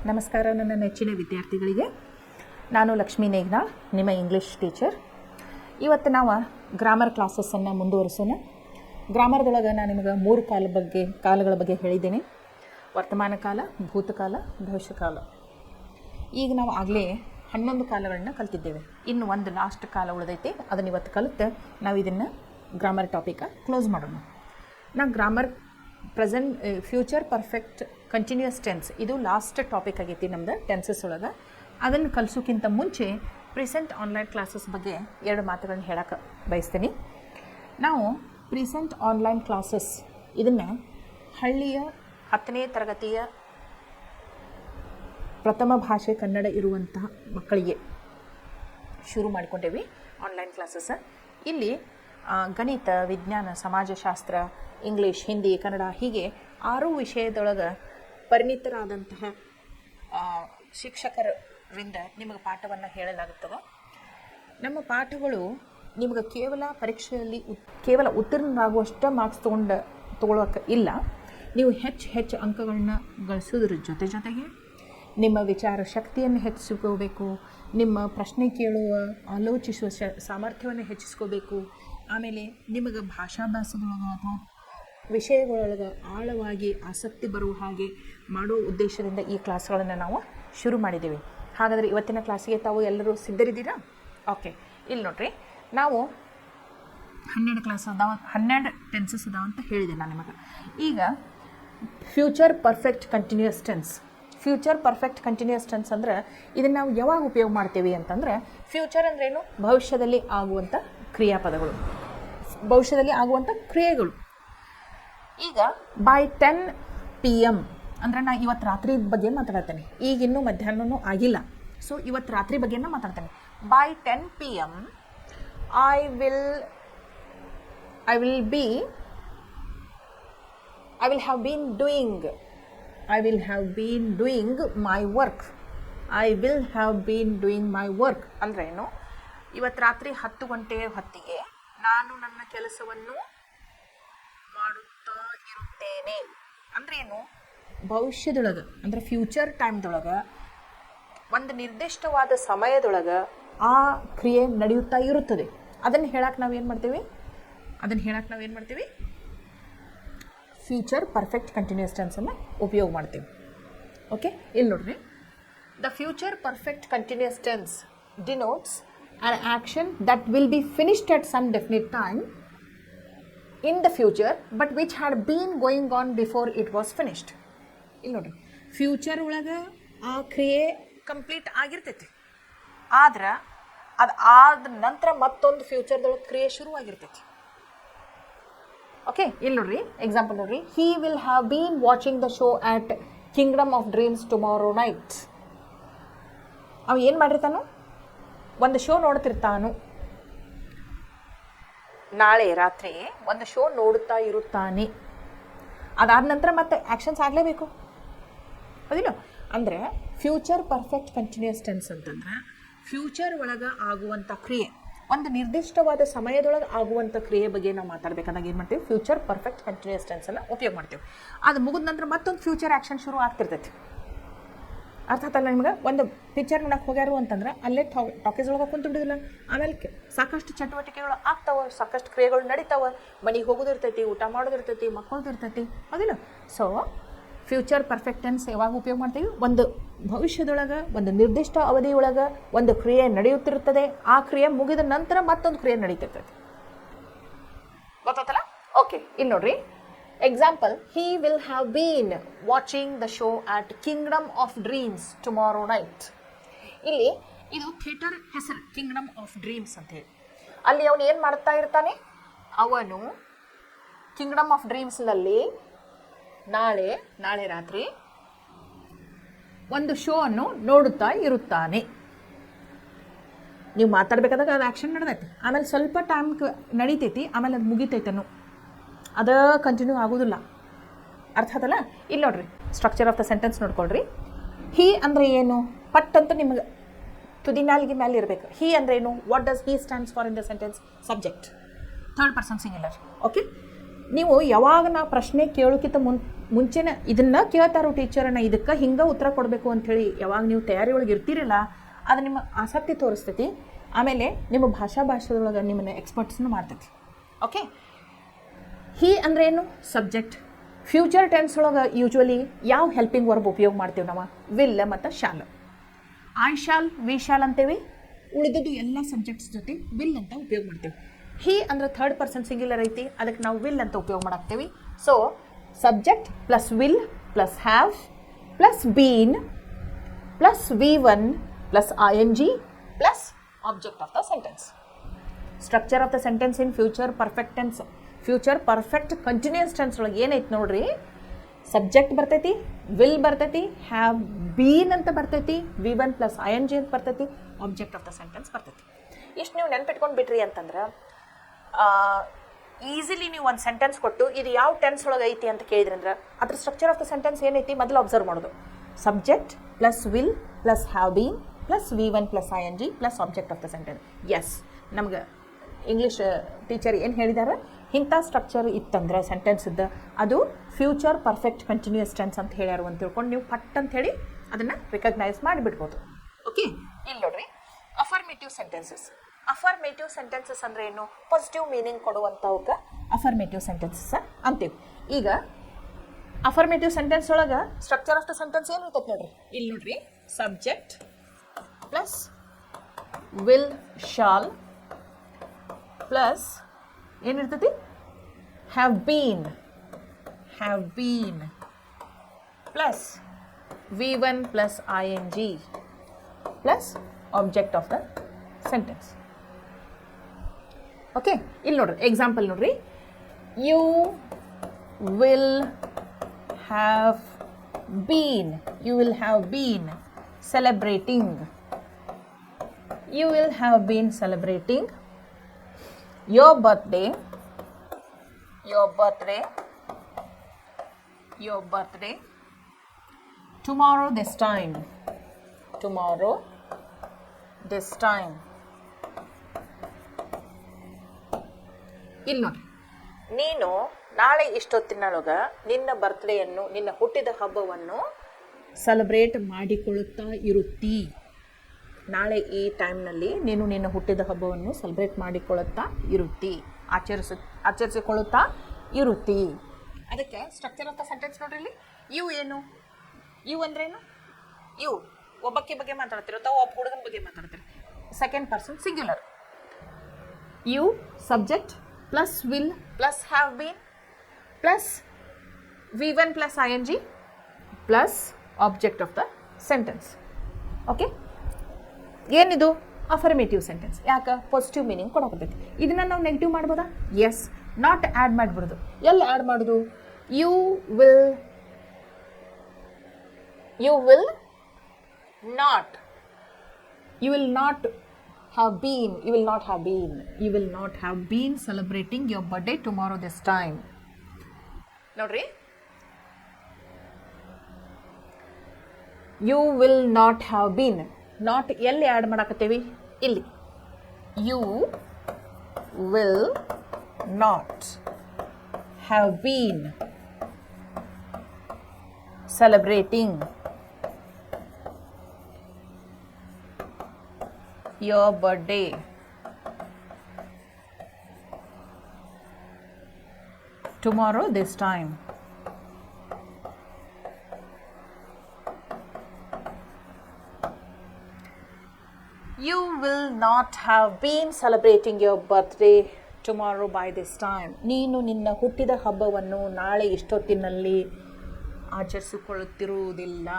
ನಮಸ್ಕಾರ ನನ್ನ ನೆಚ್ಚಿನ ವಿದ್ಯಾರ್ಥಿಗಳಿಗೆ. ನಾನು ಲಕ್ಷ್ಮೀ ನೇಗ್ನಾಳ್, ನಿಮ್ಮ ಇಂಗ್ಲೀಷ್ ಟೀಚರ್. ಇವತ್ತು ನಾವು ಗ್ರಾಮರ್ ಕ್ಲಾಸಸ್ಸನ್ನು ಮುಂದುವರಿಸೋಣ. ಗ್ರಾಮರ್ದೊಳಗೆ ನಾನು ನಿಮಗೆ 3 ಕಾಲಗಳ ಬಗ್ಗೆ ಹೇಳಿದ್ದೇನೆ: ವರ್ತಮಾನ ಕಾಲ, ಭೂತಕಾಲ, ಭವಿಷ್ಯಕಾಲ. ಈಗ ನಾವು ಆಗಲೇ 11 ಕಾಲಗಳನ್ನ ಕಲ್ತಿದ್ದೇವೆ. ಇನ್ನು ಒಂದು ಲಾಸ್ಟ್ ಕಾಲ ಉಳಿದೈತಿ, ಅದನ್ನು ಇವತ್ತು ಕಲಿತು ನಾವು ಇದನ್ನು ಗ್ರಾಮರ್ ಟಾಪಿಕ ಕ್ಲೋಸ್ ಮಾಡೋಣ. ನಾವು grammar present, future perfect, continuous tense, ಇದು ಲಾಸ್ಟ್ ಟಾಪಿಕ್ ಆಗೈತಿ ನಮ್ದು ಟೆನ್ಸಸ್ ಒಳಗೆ. ಅದನ್ನು ಕಲಿಸೋಕ್ಕಿಂತ ಮುಂಚೆ ಪ್ರೆಸೆಂಟ್ ಆನ್ಲೈನ್ ಕ್ಲಾಸಸ್ ಬಗ್ಗೆ 2 ಮಾತುಗಳನ್ನ ಹೇಳಕ್ಕೆ ಬಯಸ್ತೀನಿ. ನಾವು ಪ್ರೆಸೆಂಟ್ ಆನ್ಲೈನ್ ಕ್ಲಾಸಸ್ ಇದನ್ನು ಹಳ್ಳಿಯ 10ನೇ ತರಗತಿಯ ಪ್ರಥಮ ಭಾಷೆ ಕನ್ನಡ ಇರುವಂತಹ ಮಕ್ಕಳಿಗೆ ಶುರು ಮಾಡಿಕೊಂಡೇವಿ ಆನ್ಲೈನ್ ಕ್ಲಾಸಸ್. ಇಲ್ಲಿ ಗಣಿತ, ವಿಜ್ಞಾನ, ಸಮಾಜಶಾಸ್ತ್ರ, ಇಂಗ್ಲೀಷ್, ಹಿಂದಿ, ಕನ್ನಡ ಹೀಗೆ 6 ವಿಷಯದೊಳಗೆ ಪರಿಣಿತರಾದಂತಹ ಶಿಕ್ಷಕರಿಂದ ನಿಮಗೆ ಪಾಠವನ್ನು ಹೇಳಲಾಗುತ್ತದೆ. ನಮ್ಮ ಪಾಠಗಳು ನಿಮಗೆ ಕೇವಲ ಪರೀಕ್ಷೆಯಲ್ಲಿ ಕೇವಲ ಉತ್ತೀರ್ಣರಾಗುವಷ್ಟು ಮಾರ್ಕ್ಸ್ ತೊಗೊಳಕ್ಕೆ ಇಲ್ಲ. ನೀವು ಹೆಚ್ಚು ಅಂಕಗಳನ್ನ ಗಳಿಸೋದ್ರ ಜೊತೆಗೆ ನಿಮ್ಮ ವಿಚಾರ ಶಕ್ತಿಯನ್ನು ಹೆಚ್ಚಿಸ್ಕೋಬೇಕು, ನಿಮ್ಮ ಪ್ರಶ್ನೆ ಕೇಳುವ, ಆಲೋಚಿಸುವ ಸಾಮರ್ಥ್ಯವನ್ನು ಹೆಚ್ಚಿಸ್ಕೋಬೇಕು. ಆಮೇಲೆ ನಿಮಗೆ ಭಾಷಾಭ್ಯಾಸದೊಳಗೆ ಅಥವಾ ವಿಷಯಗಳೊಳಗೆ ಆಳವಾಗಿ ಆಸಕ್ತಿ ಬರುವ ಹಾಗೆ ಮಾಡೋ ಉದ್ದೇಶದಿಂದ ಈ ಕ್ಲಾಸ್ಗಳನ್ನು ನಾವು ಶುರು ಮಾಡಿದ್ದೀವಿ. ಹಾಗಾದರೆ ಇವತ್ತಿನ ಕ್ಲಾಸಿಗೆ ತಾವು ಎಲ್ಲರೂ ಸಿದ್ಧರಿದ್ದೀರಾ? ಓಕೆ, ಇಲ್ಲಿ ನೋಡ್ರಿ, ನಾವು 12 ಕ್ಲಾಸ್ ಅದಾವ, 12 ಟೆನ್ಸಸ್ ಅದಾವ ಅಂತ ಹೇಳಿದೆ ನಾನು ನಿಮಗೆ. ಈಗ future perfect continuous tense. Future perfect continuous tense ಅಂದರೆ ಇದನ್ನು ನಾವು ಯಾವಾಗ ಉಪಯೋಗ ಮಾಡ್ತೀವಿ ಅಂತಂದರೆ, ಫ್ಯೂಚರ್ ಅಂದ್ರೇನು? ಭವಿಷ್ಯದಲ್ಲಿ ಆಗುವಂಥ ಕ್ರಿಯಾಪದಗಳು, ಭವಿಷ್ಯದಲ್ಲಿ ಆಗುವಂಥ ಕ್ರಿಯೆಗಳು. ಈಗ ಬೈ 10 PM ಅಂದರೆ ನಾನು ಇವತ್ತು ರಾತ್ರಿ ಬಗ್ಗೆ ಮಾತಾಡ್ತೇನೆ. ಈಗ ಇನ್ನೂ ಮಧ್ಯಾಹ್ನವೂ ಆಗಿಲ್ಲ, ಸೊ ಇವತ್ತು ರಾತ್ರಿ ಬಗ್ಗೆನ ಮಾತಾಡ್ತೇನೆ. By 10 PM I will have been doing my work. I will have been doing my work ಅಂದ್ರೇನು? ಇವತ್ತು ರಾತ್ರಿ 10 ಗಂಟೆ ಹೊತ್ತಿಗೆ ನಾನು ನನ್ನ ಕೆಲಸವನ್ನು ಮಾಡುತ್ತಾ ಇರುತ್ತೇನೆ. ಅಂದ್ರೇನು? ಭವಿಷ್ಯದೊಳಗೆ ಅಂದರೆ ಫ್ಯೂಚರ್ ಟೈಮ್ದೊಳಗೆ ಒಂದು ನಿರ್ದಿಷ್ಟವಾದ ಸಮಯದೊಳಗೆ ಆ ಕ್ರಿಯೆ ನಡೆಯುತ್ತಾ ಇರುತ್ತದೆ. ಅದನ್ನು ಹೇಳಕ್ಕೆ ನಾವೇನು ಮಾಡ್ತೀವಿ? ಫ್ಯೂಚರ್ ಪರ್ಫೆಕ್ಟ್ ಕಂಟಿನ್ಯೂಯಸ್ ಟೆನ್ಸನ್ನು ಉಪಯೋಗ ಮಾಡ್ತೀವಿ. ಓಕೆ, ಇಲ್ಲಿ ನೋಡ್ರಿ, the future perfect continuous tense denotes an action that will be finished at some definite time in the future but which had been going on before it was finished. ಇಲ್ಲಿ ನೋಡ್ರಿ, future ಒಳಗೆ ಆ ಕ್ರಿಯೆ complete ಆಗಿರ್ತೈತಿ, ಆದ್ರೆ ಅದು ಆದ ನಂತರ ಮತ್ತೊಂದು ಫ್ಯೂಚರ್ದೊಳಗೆ ಕ್ರಿಯೆ ಶುರುವಾಗಿರ್ತೈತಿ. ಓಕೆ, ಇಲ್ಲಿ ನೋಡ್ರಿ, ಎಕ್ಸಾಂಪಲ್ ನೋಡ್ರಿ, he will have been watching the show at Kingdom of Dreams tomorrow night. ಅವ ಏನು ಮಾಡಿರ್ತಾನೋ? ಒಂದು ಶೋ ನೋಡ್ತಿರ್ತಾನು, ನಾಳೆ ರಾತ್ರಿ ಒಂದು ಶೋ ನೋಡುತ್ತಾ ಇರುತ್ತಾನೆ. ಅದಾದ ನಂತರ ಮತ್ತೆ ಆ್ಯಕ್ಷನ್ಸ್ ಆಗಲೇಬೇಕು, ಅದಿಲ್ಲ? ಅಂದರೆ ಫ್ಯೂಚರ್ ಪರ್ಫೆಕ್ಟ್ ಕಂಟಿನ್ಯೂಯಸ್ ಟೆನ್ಸ್ ಅಂತಂದ್ರೆ ಫ್ಯೂಚರ್ ಒಳಗೆ ಆಗುವಂಥ ಕ್ರಿಯೆ, ಒಂದು ನಿರ್ದಿಷ್ಟವಾದ ಸಮಯದೊಳಗೆ ಆಗುವಂಥ ಕ್ರಿಯೆ ಬಗ್ಗೆ ನಾವು ಮಾತಾಡಬೇಕಾದಾಗ ಏನು ಮಾಡ್ತೀವಿ? ಫ್ಯೂಚರ್ ಪರ್ಫೆಕ್ಟ್ ಕಂಟಿನ್ಯೂಯಸ್ ಟೆನ್ಸನ್ನು ಉಪಯೋಗ ಮಾಡ್ತೀವಿ. ಅದು ಮುಗಿದ ನಂತರ ಮತ್ತೊಂದು ಫ್ಯೂಚರ್ ಆ್ಯಕ್ಷನ್ ಶುರು ಆಗ್ತಿರ್ತೈತಿ. ಅರ್ಥ ಆತಲ್ಲ ನಿಮ್ಗೆ? ಒಂದು ಪಿಕ್ಚರ್ ನೋಡಕ್ಕೆ ಹೋಗ್ಯಾರು ಅಂತಂದ್ರೆ ಅಲ್ಲೇ ಟಾಕೀಸ್ ಒಳಗೆ ಕುಂತು ಬಿಡೋದಿಲ್ಲ. ಆಮೇಲೆ ಸಾಕಷ್ಟು ಚಟುವಟಿಕೆಗಳು ಆಗ್ತಾವೆ, ಸಾಕಷ್ಟು ಕ್ರಿಯೆಗಳು ನಡೀತಾವೆ. ಮನೆಗೆ ಹೋಗೋದಿರ್ತೈತಿ, ಊಟ ಮಾಡೋದಿರ್ತೈತಿ, ಮಕ್ಕಳದಿರ್ತೈತಿ, ಅದಿಲ್ಲ? ಸೊ ಫ್ಯೂಚರ್ ಪರ್ಫೆಕ್ಟ್ ಟೆನ್ಸ್ ಯಾವಾಗ ಉಪಯೋಗ ಮಾಡ್ತೀವಿ? ಒಂದು ಭವಿಷ್ಯದೊಳಗೆ ಒಂದು ನಿರ್ದಿಷ್ಟ ಅವಧಿಯೊಳಗೆ ಒಂದು ಕ್ರಿಯೆ ನಡೆಯುತ್ತಿರುತ್ತದೆ, ಆ ಕ್ರಿಯೆ ಮುಗಿದ ನಂತರ ಮತ್ತೊಂದು ಕ್ರಿಯೆ ನಡೀತಿರ್ತೈತಿ. ಗೊತ್ತಾತಲ್ಲ? ಓಕೆ, ಇಲ್ಲಿ ನೋಡ್ರಿ, example, he will have been watching the show at Kingdom of Dreams tomorrow night. ಇಲ್ಲಿ ಇದು ಥಿಯೇಟರ್ ಹೆಸರು, ಕಿಂಗ್ಡಮ್ ಆಫ್ ಡ್ರೀಮ್ಸ್ ಅಂತ ಹೇಳಿ. ಅಲ್ಲಿ ಅವನು ಏನು ಮಾಡ್ತಾ ಇರ್ತಾನೆ? ಅವನು ಕಿಂಗ್ಡಮ್ ಆಫ್ ಡ್ರೀಮ್ಸ್ನಲ್ಲಿ ನಾಳೆ ರಾತ್ರಿ ಒಂದು ಶೋ ಅನ್ನು ನೋಡುತ್ತಾ ಇರುತ್ತಾನೆ. ನೀವು ಮಾತಾಡ್ಬೇಕಾದಾಗ ಅದು ಆ್ಯಕ್ಷನ್ ನಡೆದೈತಿ, ಆಮೇಲೆ ಸ್ವಲ್ಪ ಟೈಮ್ ನಡೀತೈತಿ, ಆಮೇಲೆ ಅದು ಮುಗಿತೈತನು, ಅದು ಕಂಟಿನ್ಯೂ ಆಗೋದಿಲ್ಲ. ಅರ್ಥ ಆತಲ್ಲ? ಇಲ್ಲಿ ನೋಡ್ರಿ, ಸ್ಟ್ರಕ್ಚರ್ ಆಫ್ ದ ಸೆಂಟೆನ್ಸ್ ನೋಡ್ಕೊಳ್ರಿ. ಹಿ ಅಂದರೆ ಏನು? ಪಟ್ ಅಂತ ನಿಮಗೆ ತುದಿ ಮೇಲೆ ಇರಬೇಕು. ಹಿ ಅಂದರೆ ಏನು? What does he stands for in the sentence? Subject, third person singular. Okay, ನೀವು ಯಾವಾಗ ನಾ ಪ್ರಶ್ನೆ ಕೇಳೋಕ್ಕಿಂತ ಮುಂಚೆನೇ ಇದನ್ನು ಕೇಳ್ತಾರೋ ಟೀಚರನ್ನ ಇದಕ್ಕೆ ಹಿಂಗೆ ಉತ್ತರ ಕೊಡಬೇಕು ಅಂಥೇಳಿ ಯಾವಾಗ ನೀವು ತಯಾರಿ ಒಳಗೆ ಇರ್ತೀರಲ್ಲ ಅದು ನಿಮ್ಮ ಆಸಕ್ತಿ ತೋರಿಸ್ತೈತಿ. ಆಮೇಲೆ ನಿಮ್ಮ ಭಾಷೆದೊಳಗೆ ನಿಮ್ಮನ್ನು ಎಕ್ಸ್ಪರ್ಟ್ಸ್ನು ಮಾಡ್ತೈತಿ. ಓಕೆ, ಹಿ ಅಂದ್ರೆ ಏನು? ಸಬ್ಜೆಕ್ಟ್. ಫ್ಯೂಚರ್ ಟೆನ್ಸ್ ಒಳಗೆ ಯೂಶ್ವಲಿ ಯಾವ ಹೆಲ್ಪಿಂಗ್ ವರ್ಬ್ ಉಪಯೋಗ ಮಾಡ್ತೀವಿ ನಾವು? ವಿಲ್ ಮತ್ತು shall. I shall, we shall ಅಂತೇವಿ. ಉಳಿದದ್ದು ಎಲ್ಲ ಸಬ್ಜೆಕ್ಟ್ಸ್ ಜೊತೆ ವಿಲ್ ಅಂತ ಉಪಯೋಗ ಮಾಡ್ತೀವಿ. ಹಿ ಅಂದ್ರೆ ಥರ್ಡ್ ಪರ್ಸನ್ ಸಿಂಗ್ಯುಲರ್ ಐತಿ, ಅದಕ್ಕೆ ನಾವು ವಿಲ್ ಅಂತ ಉಪಯೋಗ ಮಾಡಾಕ್ತೇವೆ. So subject plus will plus have plus been plus V1 plus ING plus object of the sentence. Structure of the sentence in future perfect tense, future perfect continuous tense ಒಳಗೆ ಏನೈತೆ ನೋಡ್ರಿ, subject ಬರ್ತೈತಿ, will ಬರ್ತೈತಿ, have been ಅಂತ ಬರ್ತೈತಿ, V1 plus ING ಅಂತ ಬರ್ತೈತಿ, object of the sentence ಬರ್ತೈತಿ. ಇಷ್ಟು ನೀವು ನೆನ್ಪಿಟ್ಕೊಂಡು ಬಿಟ್ರಿ ಅಂತಂದ್ರೆ ಈಸಿಲಿ ನೀವು ಒಂದು ಸೆಂಟೆನ್ಸ್ ಕೊಟ್ಟು ಇದು ಯಾವ ಟೆನ್ಸ್ ಒಳಗೆ ಐತಿ ಅಂತ ಕೇಳಿದ್ರಿ ಅಂದ್ರೆ ಅದ್ರ ಸ್ಟ್ರಕ್ಚರ್ ಆಫ್ ದ ಸೆಂಟೆನ್ಸ್ ಏನೈತಿ ಮೊದಲು ಅಬ್ಸರ್ವ್ ಮಾಡೋದು. Subject plus will plus have been plus V1 plus ING plus object of the sentence. Yes, ನಮ್ಗೆ ಇಂಗ್ಲೀಷ್ ಟೀಚರ್ ಏನು ಹೇಳಿದಾರೆ, ಇಂಥ ಸ್ಟ್ರಕ್ಚರ್ ಇತ್ತಂದ್ರೆ ಸೆಂಟೆನ್ಸ್ದು ಅದು ಫ್ಯೂಚರ್ ಪರ್ಫೆಕ್ಟ್ ಕಂಟಿನ್ಯೂಸ್ ಟೆನ್ಸ್ ಅಂತ ಹೇಳ್ಯಾರು ಅಂತ ತಿಳ್ಕೊಂಡು ನೀವು ಪಟ್ ಅಂತ ಹೇಳಿ ಅದನ್ನು ರಿಕಗ್ನೈಸ್ ಮಾಡಿಬಿಡ್ಬೋದು. ಓಕೆ, ಇಲ್ಲಿ ನೋಡ್ರಿ ಅಫರ್ಮೇಟಿವ್ ಸೆಂಟೆನ್ಸಸ್. ಅಫರ್ಮೇಟಿವ್ ಸೆಂಟೆನ್ಸಸ್ ಅಂದರೆ ಏನು? ಪಾಸಿಟಿವ್ ಮೀನಿಂಗ್ ಕೊಡುವಂಥವಕ್ಕೆ ಅಫರ್ಮೇಟಿವ್ ಸೆಂಟೆನ್ಸಸ್ ಅಂತೀವಿ. ಈಗ ಅಫರ್ಮೇಟಿವ್ ಸೆಂಟೆನ್ಸ್ ಒಳಗೆ ಸ್ಟ್ರಕ್ಚರ್ ಆಫ್ ದ ಸೆಂಟೆನ್ಸ್ ಏನು ಇರ್ತೈತೆ ನೋಡ್ರಿ, ಇಲ್ಲಿ ನೋಡ್ರಿ, subject plus will shall plus ಏನಿರ್ತೈತಿ, have been plus V1 plus ING plus object of the sentence. Okay, ಇಲ್ಲಿ ನೋಡ್ರಿ ಎಕ್ಸಾಂಪಲ್ ನೋಡ್ರಿ, you will have been celebrating, your birthday tomorrow this time. ಇಲ್ಲಿ ನೋಡಿ, ನೀನು ನಾಳೆ ಇಷ್ಟೊತ್ತಿನೊಳಗೆ ನಿನ್ನ ಬರ್ತ್ಡೇಯನ್ನು, ನಿನ್ನ ಹುಟ್ಟಿದ ಹಬ್ಬವನ್ನು ಸೆಲೆಬ್ರೇಟ್ ಮಾಡಿಕೊಳ್ಳುತ್ತಾ ಇರುತ್ತಿ. ನಾಳೆ ಈ ಟೈಮ್ನಲ್ಲಿ ನೀನು ನಿನ್ನ ಹುಟ್ಟಿದ ಹಬ್ಬವನ್ನು ಸೆಲೆಬ್ರೇಟ್ ಮಾಡಿಕೊಳ್ಳುತ್ತಾ ಇರುತ್ತಿ, ಆಚರಿಸಿಕೊಳ್ಳುತ್ತಾ ಇರುತ್ತಿ. ಅದಕ್ಕೆ ಸ್ಟ್ರಕ್ಚರ್ ಆಫ್ ದ ಸೆಂಟೆನ್ಸ್ ನೋಡ್ರಿ, ಇಲ್ಲಿ ಯು ಏನು? ಯು ಅಂದ್ರೇನು? ಯು ಒಬ್ಬಕ್ಕೆ ಬಗ್ಗೆ ಮಾತಾಡ್ತಿರೋ ತಾವು ಒಬ್ಬ ಹುಡುಗನ ಬಗ್ಗೆ ಮಾತಾಡ್ತೀರಿ, second person singular. You subject plus will plus have been plus V1 plus ING plus object of the sentence. Okay, ಏನಿದು? Affirmative sentence. ಯಾಕೆ? ಪಾಸಿಟಿವ್ ಮೀನಿಂಗ್ ಕೊಡೋಕತ್ತೈತಿ. ಇದನ್ನು ನಾವು ನೆಗೆಟಿವ್ ಮಾಡ್ಬೋದಾ? ಎಸ್, ನಾಟ್ ಆ್ಯಡ್ ಮಾಡಿಬಿಡೋದು. ಎಲ್ಲಿ ಆ್ಯಡ್ ಮಾಡೋದು? You will not have been celebrating your birthday tomorrow this time. ನೋಡ್ರಿ, you will not have been, not ಎಲ್ಲಿ ಆ್ಯಡ್ ಮಾಡಾಕತ್ತೇವಿ? ಇಲ್ಲಿ. you will not have been celebrating your birthday tomorrow this time. You will not have been celebrating your birthday tomorrow by this time. ನೀನು ನಿನ್ನ ಹುಟ್ಟಿದ ಹಬ್ಬವನ್ನು ನಾಳೆ ಇಷ್ಟೊತ್ತಿನಲ್ಲಿ ಆಚರಿಸಿಕೊಳ್ಳುತ್ತಿರುವುದಿಲ್ಲ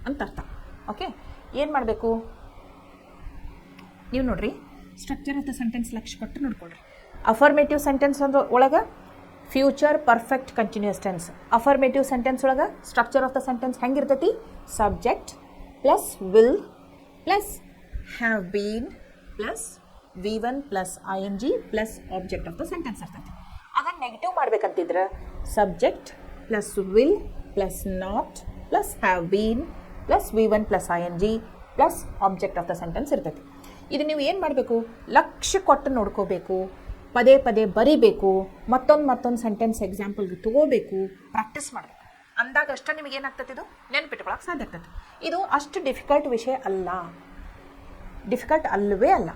ಅಂತ ಅರ್ಥ. ಓಕೆ, ಏನು ಮಾಡಬೇಕು ನೀವು ನೋಡ್ರಿ, ಸ್ಟ್ರಕ್ಚರ್ ಆಫ್ ದ ಸೆಂಟೆನ್ಸ್ ಲಕ್ಷ್ಯ ಕೊಟ್ಟು ನೋಡ್ಕೊಳ್ರಿ. ಅಫರ್ಮೇಟಿವ್ ಸೆಂಟೆನ್ಸ್ ಅಂದ್ರೆ ಒಳಗೆ future perfect continuous tense. Affirmative sentence ಒಳಗೆ ಸ್ಟ್ರಕ್ಚರ್ ಆಫ್ ದ ಸೆಂಟೆನ್ಸ್ ಹೆಂಗಿರ್ತೈತಿ? Subject plus will plus have been plus V1 plus ING plus object of the sentence ಇರ್ತೈತಿ. ಅದನ್ನು negative ಮಾಡ್ಬೇಕಂತಿದ್ರೆ subject plus will plus not plus have been plus V1 plus ING plus object of the sentence ಇರ್ತೈತಿ. ಇದು ನೀವು ಏನು ಮಾಡಬೇಕು? ಲಕ್ಷ್ಯ ಕೊಟ್ಟು ನೋಡ್ಕೋಬೇಕು. ಪದೇ ಪದೇ ಬರಿಬೇಕು, ಮತ್ತೊಂದು ಸೆಂಟೆನ್ಸ್ ಎಕ್ಸಾಂಪಲ್ಗೆ ತೊಗೋಬೇಕು, ಪ್ರಾಕ್ಟೀಸ್ ಮಾಡಬೇಕು. ಅಂದಾಗ ಅಷ್ಟೇ ನಿಮಗೆ ಏನಾಗ್ತದೆ, ಇದು ನೆನ್ಪಿಟ್ಕೊಳಕ್ಕೆ ಸಾಧ್ಯ ಆಗ್ತದೆ. ಇದು ಅಷ್ಟು ಡಿಫಿಕಲ್ಟ್ ವಿಷಯ ಅಲ್ಲ, ಡಿಫಿಕಲ್ಟ್ ಅಲ್ಲವೇ ಅಲ್ಲ,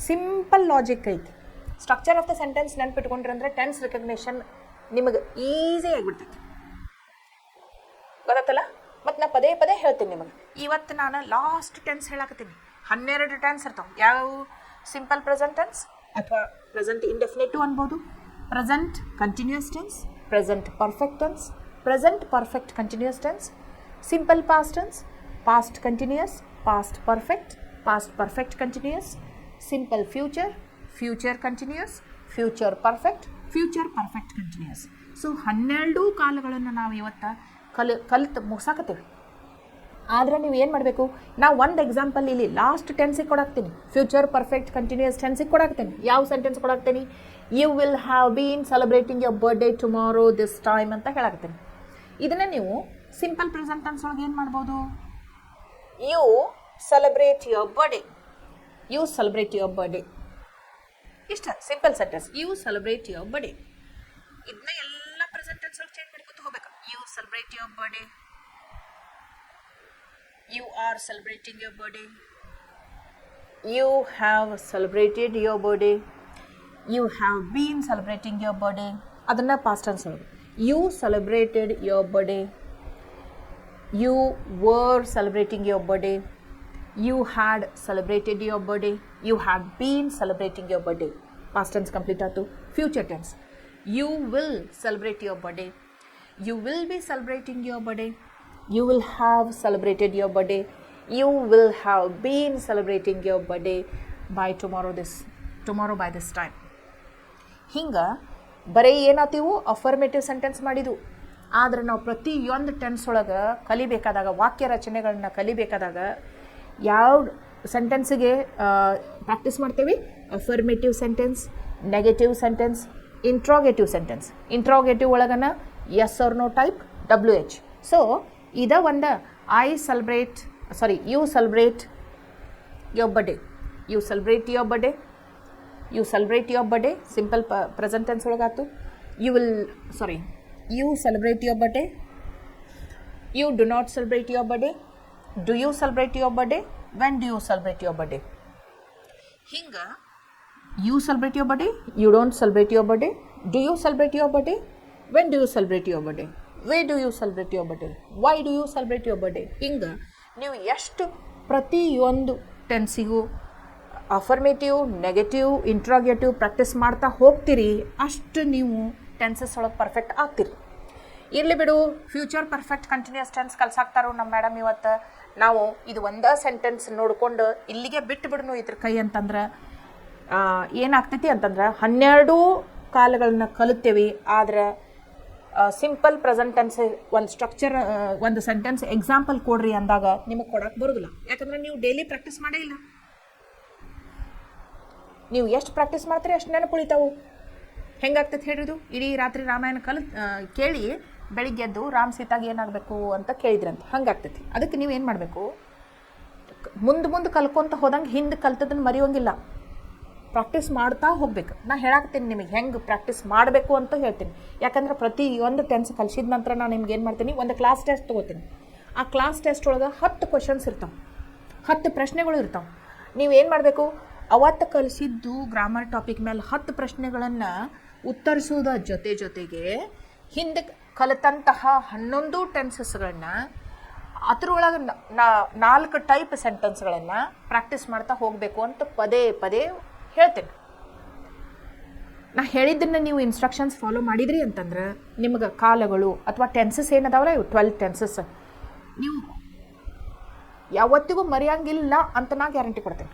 ಸಿಂಪಲ್ ಲಾಜಿಕ್ ಐತಿ. ಸ್ಟ್ರಕ್ಚರ್ ಆಫ್ ದ ಸೆಂಟೆನ್ಸ್ ನೆನ್ಪಿಟ್ಕೊಂಡ್ರೆ ಅಂದರೆ ಟೆನ್ಸ್ ರಿಕಗ್ನೇಷನ್ ನಿಮಗೆ ಈಸಿ ಆಗಿಬಿಡ್ತೈತಿ, ಗೊತ್ತಲ್ಲ. ಮತ್ತು ನಾ ಪದೇ ಪದೇ ಹೇಳ್ತೀನಿ ನಿಮಗೆ. ಇವತ್ತು ನಾನು ಲಾಸ್ಟ್ ಟೆನ್ಸ್ ಹೇಳಾಕತ್ತೀನಿ. 12 ಟೆನ್ಸ್ ಇರ್ತಾವೆ. ಯಾವ? ಸಿಂಪಲ್ ಪ್ರೆಸೆಂಟ್ ಟೆನ್ಸ್ ಅಥವಾ ಪ್ರೆಸೆಂಟ್ ಇಂಡೆಫಿನಿಟಿವ್ ಅನ್ಬೋದು, present continuous tense, present perfect tense, present perfect continuous tense, simple past tense, past continuous, past perfect continuous, simple future, future continuous, future perfect continuous. So 12 ಕಾಲಗಳನ್ನು ನಾವು ಇವತ್ತು ಕಲಿತು ಮುಗಿಸಾಕತ್ತೀವಿ. ಆದರೆ ನೀವು ಏನು ಮಾಡಬೇಕು, ನಾವು ಒಂದು ಎಕ್ಸಾಂಪಲ್ ಇಲ್ಲಿ ಲಾಸ್ಟ್ ಟೆನ್ಸಿಗೆ ಕೊಡಾಕ್ತೀನಿ, ಫ್ಯೂಚರ್ ಪರ್ಫೆಕ್ಟ್ ಕಂಟಿನ್ಯೂಸ್ ಟೆನ್ಸಿಗೆ ಕೊಡಾಕ್ತೀನಿ. ಯಾವ ಸೆಂಟೆನ್ಸ್ ಕೊಡಾಕ್ತೀನಿ? You will have been celebrating your birthday tomorrow this time ಅಂತ ಹೇಳಾಕ್ತೀನಿ. ಇದನ್ನು ನೀವು ಸಿಂಪಲ್ ಪ್ರೆಸೆಂಟ್ ಟೆನ್ಸ್ ಒಳಗೆ ಏನು ಮಾಡ್ಬೋದು? You celebrate your birthday, you celebrate your birthday. ಇಷ್ಟ simple sentence, you celebrate your birthday. ಇದನ್ನ ಎಲ್ಲ ಪ್ರೆಸೆಂಟ್ ಟೆನ್ಸ್ ಒಳಗೆ ಚೇಂಜ್ ಮಾಡ್ಕೊತ ಹೋಗ್ಬೇಕು. You celebrate your birthday, you are celebrating your birthday, you have celebrated your birthday, you have been celebrating your birthday. ಅದನ್ನ past tense ಒಳಗೆ you celebrated your birthday, you were celebrating your birthday, you had celebrated your birthday, you have been celebrating your birthday. Past tense complete ಆಯ್ತು. Future tense, you will celebrate your birthday, you will be celebrating your birthday, you will have celebrated your birthday, you will have been celebrating your birthday by tomorrow by this time. ಹಿಂಗೆ ಬರೀ ಏನಾತೀವು affirmative sentence ಮಾಡಿದ್ವು. ಆದರೆ ನಾವು ಪ್ರತಿಯೊಂದು tense ಒಳಗೆ ಕಲಿಬೇಕಾದಾಗ, ವಾಕ್ಯ ರಚನೆಗಳನ್ನ ಕಲಿಬೇಕಾದಾಗ ಯಾವ ಸೆಂಟೆನ್ಸಿಗೆ ಪ್ರಾಕ್ಟೀಸ್ ಮಾಡ್ತೇವೆ? Affirmative sentence, negative sentence, interrogative sentence. Interrogative ಒಳಗನ yes or no type, WH. So ಇದ ಒಂದು you celebrate your birthday, you celebrate your birthday, you celebrate your birthday simple present tense ಒಳಗಾಯ್ತು. You celebrate your birthday, you do not celebrate your birthday, do you celebrate your birthday, when do you celebrate your birthday. ಹಿಂಗೆ you celebrate your birthday, you don't celebrate your birthday, do you celebrate your birthday, when do you celebrate your birthday, where do you celebrate your birthday, why do you celebrate your birthday. ಹಿಂಗೆ ನೀವು ಎಷ್ಟು ಪ್ರತಿಯೊಂದು ಟೆನ್ಸಿಗೂ affirmative, negative, interrogative practice ಮಾಡ್ತಾ ಹೋಗ್ತೀರಿ, ಅಷ್ಟು ನೀವು tenses ಒಳಗೆ perfect ಆಗ್ತೀರಿ. ಇರಲಿ ಬಿಡು, ಫ್ಯೂಚರ್ ಪರ್ಫೆಕ್ಟ್ ಕಂಟಿನ್ಯೂಸ್ ಟೆನ್ಸ್ ಕಲ್ಸಾಕ್ತಾರೋ ನಮ್ಮ ಮೇಡಮ್. ಇವತ್ತು ನಾವು ಇದು ಒಂದೇ ಸೆಂಟೆನ್ಸ್ ನೋಡಿಕೊಂಡು ಇಲ್ಲಿಗೆ ಬಿಟ್ಟು ಬಿಡನು ಇದ್ರ ಕೈ ಅಂತಂದ್ರೆ ಏನಾಗ್ತೈತಿ ಅಂತಂದ್ರೆ 12 ಕಾಲಗಳನ್ನ ಕಲಿತೇವೆ. ಆದ್ರೆ ಸಿಂಪಲ್ ಪ್ರೆಸೆಂಟ್ ಟೆನ್ಸ್ ಒಂದು ಸ್ಟ್ರಕ್ಚರ್, ಒಂದು ಸೆಂಟೆನ್ಸ್ ಎಕ್ಸಾಂಪಲ್ ಕೊಡ್ರಿ ಅಂದಾಗ ನಿಮಗೆ ಕೊಡಕ್ಕೆ ಬರೋದಿಲ್ಲ. ಯಾಕಂದ್ರೆ ನೀವು ಡೈಲಿ ಪ್ರಾಕ್ಟೀಸ್ ಮಾಡೇ ಇಲ್ಲ. ನೀವು ಎಷ್ಟು ಪ್ರಾಕ್ಟೀಸ್ ಮಾಡ್ತೀರಿ ಅಷ್ಟು ನೆನಪು ಉಳಿತಾವು. ಹೆಂಗಾಗ್ತೈತೆ ಹೇಳಿದು? ಇಡೀ ರಾತ್ರಿ ರಾಮಾಯಣ ಕೇಳಿ ಬೆಳಿಗ್ಗೆ ಎದ್ದು ರಾಮ್ ಸೀತಾಗೆ ಏನಾಗಬೇಕು ಅಂತ ಕೇಳಿದ್ರಂತ, ಹಂಗಾಗ್ತೈತಿ. ಅದಕ್ಕೆ ನೀವು ಏನು ಮಾಡಬೇಕು? ಮುಂದೆ ಕಲ್ಕೊಂತ ಹೋದಂಗೆ ಹಿಂದೆ ಕಲ್ತದನ್ನು ಮರೆಯೋಂಗಿಲ್ಲ, ಪ್ರಾಕ್ಟೀಸ್ ಮಾಡ್ತಾ ಹೋಗ್ಬೇಕು. ನಾ ಹೇಳಾಕ್ತೀನಿ ನಿಮಗೆ ಹೆಂಗೆ ಪ್ರಾಕ್ಟೀಸ್ ಮಾಡಬೇಕು ಅಂತ ಹೇಳ್ತೀನಿ. ಯಾಕಂದ್ರೆ ಪ್ರತಿಯೊಂದು ಟೆನ್ಸ್ ಕಲಿಸಿದ ನಂತರ ನಾನು ನಿಮ್ಗೆ ಏನು ಮಾಡ್ತೀನಿ, ಒಂದು ಕ್ಲಾಸ್ ಟೆಸ್ಟ್ ತೊಗೋತೀನಿ. ಆ ಕ್ಲಾಸ್ ಟೆಸ್ಟ್ ಒಳಗೆ 10 ಕ್ವಶನ್ಸ್ ಇರ್ತಾವೆ, 10 ಪ್ರಶ್ನೆಗಳು ಇರ್ತಾವೆ. ನೀವು ಏನು ಮಾಡಬೇಕು? ಅವತ್ತು ಕಲಿಸಿದ್ದು ಗ್ರಾಮರ್ ಟಾಪಿಕ್ ಮೇಲೆ 10 ಪ್ರಶ್ನೆಗಳನ್ನು ಉತ್ತರಿಸೋದ ಜೊತೆಗೆ ಹಿಂದೆ ಕಲಿತಂತಹ 11 ಟೆನ್ಸಸ್ಗಳನ್ನು ಅದರೊಳಗೆ 4 ಟೈಪ್ ಸೆಂಟೆನ್ಸ್ಗಳನ್ನು ಪ್ರಾಕ್ಟೀಸ್ ಮಾಡ್ತಾ ಹೋಗಬೇಕು ಅಂತ ಪದೇ ಹೇಳ್ತೇನೆ. ನಾ ಹೇಳಿದ್ದನ್ನು ನೀವು ಇನ್ಸ್ಟ್ರಕ್ಷನ್ಸ್ ಫಾಲೋ ಮಾಡಿದ್ರಿ ಅಂತಂದ್ರೆ ನಿಮಗೆ ಕಾಲಗಳು ಅಥವಾ ಟೆನ್ಸಸ್ ಏನದಾವಲ್ಲ, ಇವು 12 ಟೆನ್ಸಸ್ ನೀವು ಯಾವತ್ತಿಗೂ ಮರೆಯಂಗಿಲ್ಲ ಅಂತ ನಾ ಗ್ಯಾರಂಟಿ ಕೊಡ್ತೇನೆ.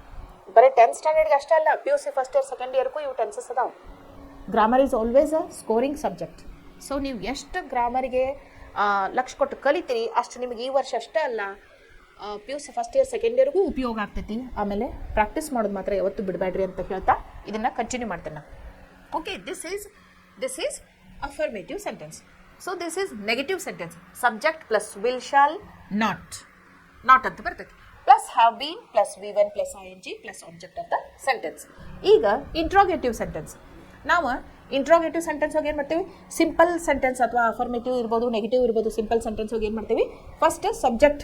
ಬರೀ 10th ಸ್ಟ್ಯಾಂಡರ್ಡ್ಗೆ ಅಷ್ಟೇ ಅಲ್ಲ, PUC ಫಸ್ಟ್ ಇಯರ್ ಸೆಕೆಂಡ್ ಇಯರ್ಗೂ ಇವು ಟೆನ್ಸಸ್ ಅದಾವೆ. Grammar is always a scoring subject. So ನೀವು ಎಷ್ಟು ಗ್ರಾಮರಿಗೆ ಲಕ್ಷ ಕೊಟ್ಟು ಕಲಿತೀರಿ ಅಷ್ಟು ನಿಮಗೆ ಈ ವರ್ಷ ಅಷ್ಟೇ ಅಲ್ಲ, PUC ಫಸ್ಟ್ ಇಯರ್ ಸೆಕೆಂಡ್ ಇಯರ್ಗೂ ಉಪಯೋಗ ಆಗ್ತೈತಿ. ಆಮೇಲೆ ಪ್ರಾಕ್ಟೀಸ್ ಮಾಡೋದು ಮಾತ್ರ ಯಾವತ್ತೂ ಬಿಡಬೇಡ್ರಿ ಅಂತ ಹೇಳ್ತಾ ಇದನ್ನು ಕಂಟಿನ್ಯೂ ಮಾಡ್ತೇನೆ ನಾನು. Okay, this is affirmative sentence. So this is negative sentence. Subject plus will shall not ಅಂತ ಬರ್ತೈತಿ, plus have been plus V1 plus ING plus object of the sentence. ಈಗ ಇಂಟ್ರೋಗೇಟಿವ್ ಸೆಂಟೆನ್ಸ್. ನಾವು ಇಂಟ್ರೋಗೇಟಿವ್ ಸೆಂಟೆನ್ಸ್ ಹೋಗಿ ಏನು ಮಾಡ್ತೀವಿ, simple sentence ಅಥವಾ affirmative ಇರ್ಬೋದು, negative ಇರ್ಬೋದು, ಸಿಂಪಲ್ ಸೆಂಟೆನ್ಸ್ ಹೋಗಿ ಏನು ಮಾಡ್ತೀವಿ, ಫಸ್ಟ್ ಸಬ್ಜೆಕ್ಟ್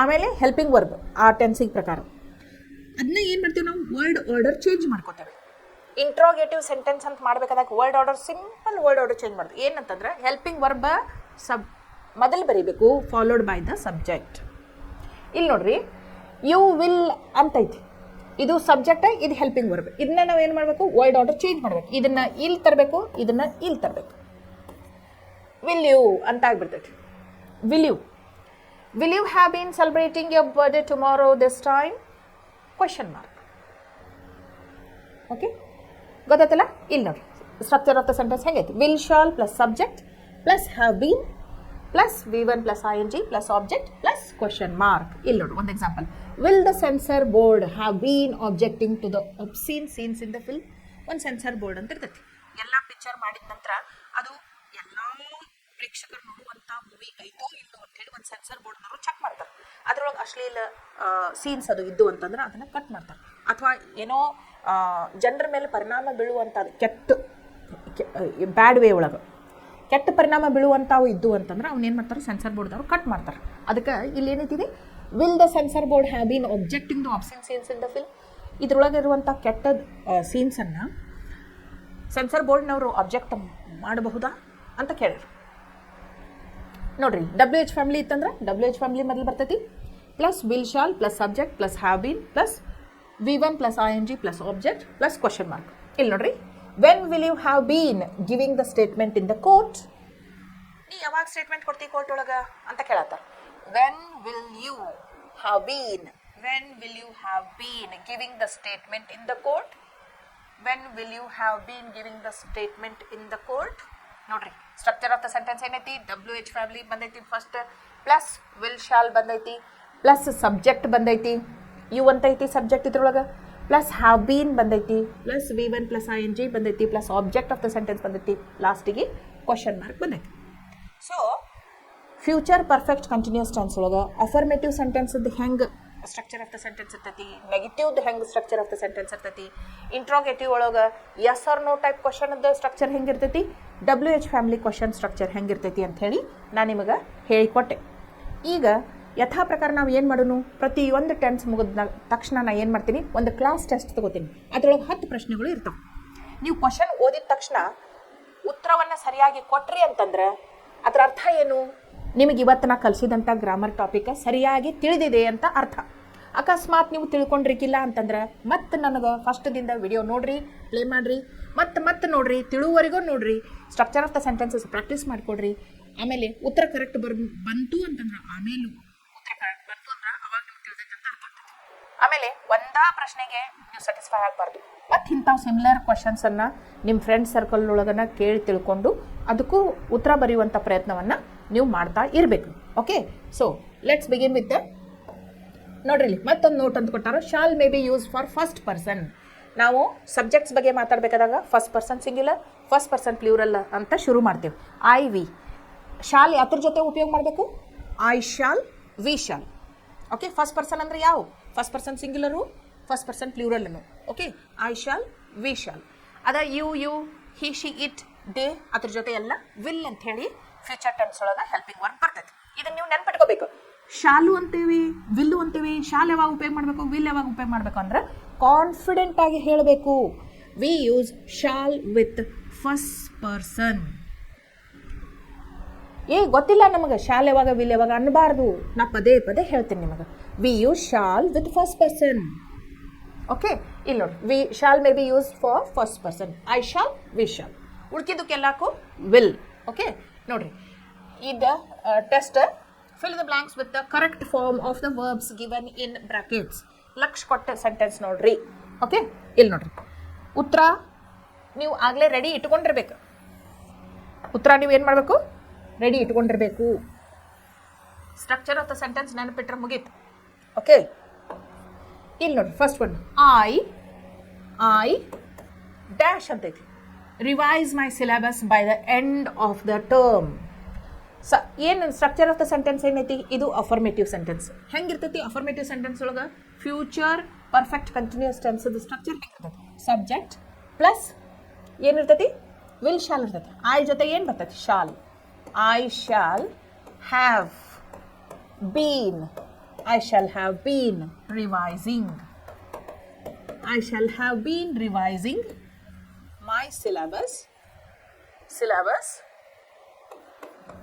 ಆಮೇಲೆ ಹೆಲ್ಪಿಂಗ್ ವರ್ಬ್ ಆ ಟೆನ್ಸಿಗೆ ಪ್ರಕಾರ ಅದನ್ನ ಏನು ಮಾಡ್ತೀವಿ ನಾವು word order change ಮಾಡ್ಕೋತೇವೆ. Interrogative sentence ಅಂತ ಮಾಡಬೇಕಾದಾಗ word order simple word order change ಮಾಡ್ತೀವಿ. ಏನಂತಂದ್ರೆ ಹೆಲ್ಪಿಂಗ್ ವರ್ಬ ಮೊದಲು ಬರೀಬೇಕು, ಫಾಲೋಡ್ ಬೈ ದ ಸಬ್ಜೆಕ್ಟ್. ಇಲ್ಲಿ ನೋಡ್ರಿ, ಯು ವಿಲ್ ಅಂತೈತಿ, ಇದು ಸಬ್ಜೆಕ್ಟ್, ಇದು ಹೆಲ್ಪಿಂಗ್ ವರ್ಬ್. ಇದನ್ನ ನಾವು ಏನು ಮಾಡಬೇಕು, ವರ್ಡ್ ಆರ್ಡರ್ ಚೇಂಜ್ ಮಾಡಬೇಕು. ಇದನ್ನ ಇಲ್ಲಿ ತರಬೇಕು, ಇದನ್ನ ಇಲ್ಲಿ ತರಬೇಕು. ವಿಲ್ ಯು ಅಂತ ಆಗ್ಬಿಡ್ತೈತಿ. Will you have been celebrating your birthday tomorrow this time? Question mark. Okay, ಗೊತ್ತಾಯ್ತಲ್ಲ? ಇಲ್ಲಿ ನೋಡ್ರಿ, ಸ್ಟ್ರಕ್ಚರ್ ಆಫ್ ದ ಸೆಂಟೆನ್ಸ್ ಹೆಂಗೈತಿ, will shall plus subject plus have been plus V1 plus ING plus object plus question mark. ಇಲ್ಲಿ ನೋಡಿ ಒಂದು example, will the censor board have been objecting to the obscene scenes in the film? ಒಂದು censor board ಅಂತ ಇರ್ತೈತಿ. ಎಲ್ಲ picture ಮಾಡಿದ ನಂತರ ಅದು ಎಲ್ಲ ಪ್ರೇಕ್ಷಕರು ನೋಡುವಂಥ ಮೂವಿ ಐತೋ ಇಲ್ಲೋ ಅಂತೇಳಿ ಒಂದು ಸೆನ್ಸರ್ ಬೋರ್ಡ್ನವರು ಚೆಕ್ ಮಾಡ್ತಾರೆ. ಅದರೊಳಗೆ ಅಶ್ಲೀಲ ಸೀನ್ಸ್ ಅದು ಇದ್ದು ಅಂತಂದ್ರೆ ಅದನ್ನು ಕಟ್ ಮಾಡ್ತಾರೆ. ಅಥವಾ ಏನೋ ಜನರ ಮೇಲೆ ಪರಿಣಾಮ ಬೀಳುವಂಥದ್ದು ಕೆಟ್ಟ ಬ್ಯಾಡ್ ವೇ ಒಳಗೆ ಕೆಟ್ಟ ಪರಿಣಾಮ ಬೀಳುವಂಥವು ಇದ್ದು ಅಂತಂದ್ರೆ ಅವ್ನೇನು ಮಾಡ್ತಾರೆ, ಸೆನ್ಸರ್ ಬೋರ್ಡ್ದವ್ರು ಕಟ್ ಮಾಡ್ತಾರೆ. ಅದಕ್ಕೆ ಇಲ್ಲಿ ಏನೈತಿದೆ, will the censor board have been objecting the absent scenes in the film? ಇದ್ರೊಳಗೆ ಇರುವಂಥ ಕೆಟ್ಟ ಸೀನ್ಸನ್ನು ಸೆನ್ಸರ್ ಬೋರ್ಡ್ನವರು ಆಬ್ಜೆಕ್ಟ್ ಮಾಡಬಹುದಾ ಅಂತ ಕೇಳಿದ್ರು. ನೋಡ್ರಿ, WH ಫ್ಯಾಮಿಲಿ ಇತ್ತಂದ್ರೆ WH ಫ್ಯಾಮಿಲಿ ಮೊದಲು ಬರ್ತೈತಿ, plus will shall plus subject plus have been plus V1 plus ING plus object plus question mark. ಇಲ್ಲಿ ನೋಡ್ರಿ, when will you have been giving the statement in the court? ನೀ ಯಾವಾಗ statement ಕೊಡ್ತೀವಿ court ಒಳಗೆ ಅಂತ ಕೇಳತ್ತಾರ. When will you have been giving the statement in the court? When will you have been giving the statement in the court? ನೋಡ್ರಿ, structure of the sentence ಏನೈತಿ, WH family ಬಂದೈತಿ first, plus will shall ಬಂದೈತಿ, plus subject ಬಂದೈತಿ, you ಅಂತ ಐತಿ subject ಇದ್ರೊಳಗೆ, plus have been ಬಂದೈತಿ, plus V1 plus ING ಬಂದೈತಿ, plus object of the sentence ಬಂದೈತಿ, ಲಾಸ್ಟಿಗೆ ಕ್ವಶನ್ ಮಾರ್ಕ್ ಬಂದೈತಿ. So future perfect continuous tense ಒಳಗೆ ಅಫರ್ಮೇಟಿವ್ ಸೆಂಟೆನ್ಸ್ದು ಹೆಂಗೆ ಸ್ಟ್ರಕ್ಚರ್ ಆಫ್ ದ ಸೆಂಟೆನ್ಸ್ ಇರ್ತೈತಿ, ನೆಗೆಟಿವ್ದು ಹೆಂಗೆ ಸ್ಟ್ರಕ್ಚರ್ ಆಫ್ ದ ಸೆಂಟೆನ್ಸ್ ಇರ್ತೈತಿ, ಇಂಟ್ರೋಗೇಟಿವ್ ಒಳಗೆ ಎಸ್ ಆರ್ ನೋ ಟೈಪ್ ಕ್ವಶನ್ದ ಸ್ಟ್ರಕ್ಚರ್ ಹೆಂಗಿರ್ತೈತಿ, WH ಫ್ಯಾಮಿಲಿ ಕ್ವಶನ್ ಸ್ಟ್ರಕ್ಚರ್ ಹೆಂಗಿರ್ತೈತಿ ಅಂತ ಹೇಳಿ ನಾನು ನಿಮಗೆ ಹೇಳಿಕೊಟ್ಟೆ. ಈಗ ಯಥಾ ಪ್ರಕಾರ ನಾವು ಏನು ಮಾಡೋಣ, ಪ್ರತಿಯೊಂದು ಟೆನ್ಸ್ ಮುಗಿದ ತಕ್ಷಣ ನಾನು ಏನು ಮಾಡ್ತೀನಿ, ಒಂದು ಕ್ಲಾಸ್ ಟೆಸ್ಟ್ ತೊಗೋತೀನಿ. ಅದರೊಳಗೆ 10 ಪ್ರಶ್ನೆಗಳು ಇರ್ತವೆ. ನೀವು ಕ್ವಶನ್ ಓದಿದ ತಕ್ಷಣ ಉತ್ತರವನ್ನು ಸರಿಯಾಗಿ ಕೊಟ್ರಿ ಅಂತಂದ್ರೆ ಅದರ ಅರ್ಥ ಏನು, ನಿಮಗೆ ಇವತ್ತು ನಾ ಕಲಿಸಿದಂಥ ಗ್ರಾಮರ್ ಟಾಪಿಕ್ ಸರಿಯಾಗಿ ತಿಳಿದಿದೆ ಅಂತ ಅರ್ಥ. ಅಕಸ್ಮಾತ್ ನೀವು ತಿಳ್ಕೊಂಡಿರ್ಕಿಲ್ಲ ಅಂತಂದ್ರೆ ಮತ್ತೆ ನನಗೆ ಫಸ್ಟ್ದಿಂದ ವಿಡಿಯೋ ನೋಡ್ರಿ, ಪ್ಲೇ ಮಾಡಿರಿ, ಮತ್ತೆ ನೋಡ್ರಿ, ತಿಳುವವರೆಗೂ ನೋಡ್ರಿ, structure of the sentences practice ಮಾಡಿಕೊಡ್ರಿ. ಆಮೇಲೆ ಉತ್ತರ ಕರೆಕ್ಟ್ ಬಂತು ಅಂತಂದ್ರೆ ಆಮೇಲೂ ಆಮೇಲೆ ಒಂದಾ ಪ್ರಶ್ನೆಗೆ ನೀವು ಸ್ಯಾಟಿಸ್ಫೈ ಆಗಬಾರ್ದು. ಮತ್ತು ಇಂಥವು ಸಿಮಿಲರ್ ಕ್ವಶನ್ಸನ್ನು ನಿಮ್ಮ ಫ್ರೆಂಡ್ ಸರ್ಕಲ್ ಒಳಗನ ಕೇಳಿ ತಿಳ್ಕೊಂಡು ಅದಕ್ಕೂ ಉತ್ತರ ಬರೆಯುವಂಥ ಪ್ರಯತ್ನವನ್ನು ನೀವು ಮಾಡ್ತಾ ಇರಬೇಕು. Okay, so let's begin with ನೋಡ್ರಿ, ಮತ್ತೊಂದು ನೋಟ್ ಅಂತ ಕೊಟ್ಟಾರ, shall may be use for first person. ನಾವು ಸಬ್ಜೆಕ್ಟ್ಸ್ ಬಗ್ಗೆ ಮಾತಾಡಬೇಕಾದಾಗ first person singular, first person plural ಅಂತ ಶುರು ಮಾಡ್ತೇವೆ. ವಿ ಶಾಲ್ ಯಾತ್ರ ಜೊತೆ ಉಪಯೋಗ ಮಾಡಬೇಕು, I shall, we shall. Okay, first person ಅಂದರೆ ಯಾವ, ಫಸ್ಟ್ ಪರ್ಸನ್ ಸಿಂಗ್ಯುಲರು, ಫಸ್ಟ್ ಪರ್ಸನ್ ಪ್ಲೂರಲ್ನು. Okay, I shall, we shall. ಅದ you, he, she, it, they ಅದ್ರ ಜೊತೆ ಎಲ್ಲ ವಿಲ್ ಅಂತ ಹೇಳಿ ಫ್ಯೂಚರ್ ಟೆನ್ಸ್ ಒಳಗೆ ಹೆಲ್ಪಿಂಗ್ ವರ್ಕ್ ಬರ್ತೈತಿ. ಇದನ್ನು ನೀವು ನೆನ್ಪಿಟ್ಕೋಬೇಕು. ಶಾಲು ಅಂತೀವಿ, ವಿಲ್ಲು ಅಂತೀವಿ, ಶಾಲ್ ಯಾವಾಗ ಉಪಯೋಗ ಮಾಡಬೇಕು, ವಿಲ್ ಯಾವಾಗ ಉಪಯೋಗ ಮಾಡಬೇಕು ಅಂದ್ರೆ ಕಾನ್ಫಿಡೆಂಟ್ ಆಗಿ ಹೇಳಬೇಕು. We use shall with first person. ಗೊತ್ತಿಲ್ಲ ನಮಗೆ ಶಾಲ್ ಯಾವಾಗ ವಿಲ್ ಯಾವಾಗ ಅನ್ನಬಾರ್ದು, ನಾ ಪದೇ ಹೇಳ್ತೀನಿ ನಿಮಗೆ. We use shall with first person. Okay, ಇಲ್ಲಿ ನೋಡಿ, we shall may be use for first person, I shall, we shall. ಉಳ್ಕಿದ್ದಕ್ಕೆಲ್ಲಕ್ಕೂ ವಿಲ್. ಓಕೆ, ನೋಡ್ರಿ, ಈಗ test fill the blanks with the correct form of the verbs given in brackets. ಲಕ್ಷ ಕೊಟ್ಟ sentence ನೋಡ್ರಿ. Okay, ಇಲ್ಲಿ ನೋಡ್ರಿ, ಉತ್ತರ ನೀವು ಆಗಲೇ ರೆಡಿ ಇಟ್ಕೊಂಡಿರ್ಬೇಕು. ಉತ್ತರ ನೀವು ಏನು ಮಾಡಬೇಕು, ರೆಡಿ ಇಟ್ಕೊಂಡಿರ್ಬೇಕು. ಸ್ಟ್ರಕ್ಚರ್ ಆಫ್ ದ ಸೆಂಟೆನ್ಸ್ ನೆನಪಿಟ್ರೆ ಮುಗೀತು. ಓಕೆ, ಇಲ್ಲಿ ನೋಡಿ, ಫಸ್ಟ್ ಒನ್ ಐ ಡ್ಯಾಶ್ ಅಂತೈತಿ, revise my syllabus by the end of the term. ಏನು ಸ್ಟ್ರಕ್ಚರ್ ಆಫ್ ದ ಸೆಂಟೆನ್ಸ್ ಏನೈತಿ, ಇದು ಅಫರ್ಮೇಟಿವ್ ಸೆಂಟೆನ್ಸ್. ಹೆಂಗಿರ್ತೈತಿ ಅಫರ್ಮೇಟಿವ್ ಸೆಂಟೆನ್ಸ್ ಒಳಗೆ, future perfect continuous tense structure ಹೆಂಗಿರ್ತೈತಿ, ಸಬ್ಜೆಕ್ಟ್ ಪ್ಲಸ್ ಏನಿರ್ತೈತಿ? ವಿಲ್ ಶಾಲ್ ಇರ್ತೈತಿ. ಐ ಜೊತೆ ಏನು ಬರ್ತೈತಿ? Shall. I shall have been. I shall have been revising. I shall have been revising my syllabus.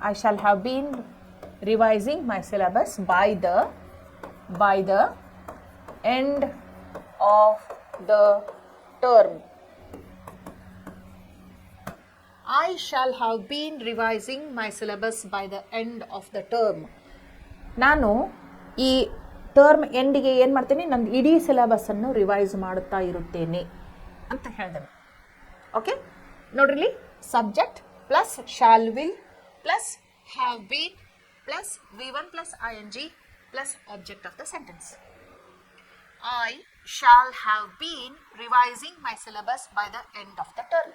I shall have been revising my syllabus by the end of the term. I shall have been revising my syllabus by the end of the term. ನಾನು ಈ term ಎಂಡಿಗೆ ಏನು ಮಾಡ್ತೀನಿ? ನನ್ನ ಇಡೀ ಸಿಲೆಬಸ್ಸನ್ನು revise ಮಾಡುತ್ತಾ ಇರುತ್ತೇನೆ ಅಂತ ಹೇಳಿದೆ. ಓಕೆ, ನೋಡ್ರಿ, subject plus shall will plus have been plus V1 plus ING plus object of the sentence. I shall have been revising my syllabus by the end of the term.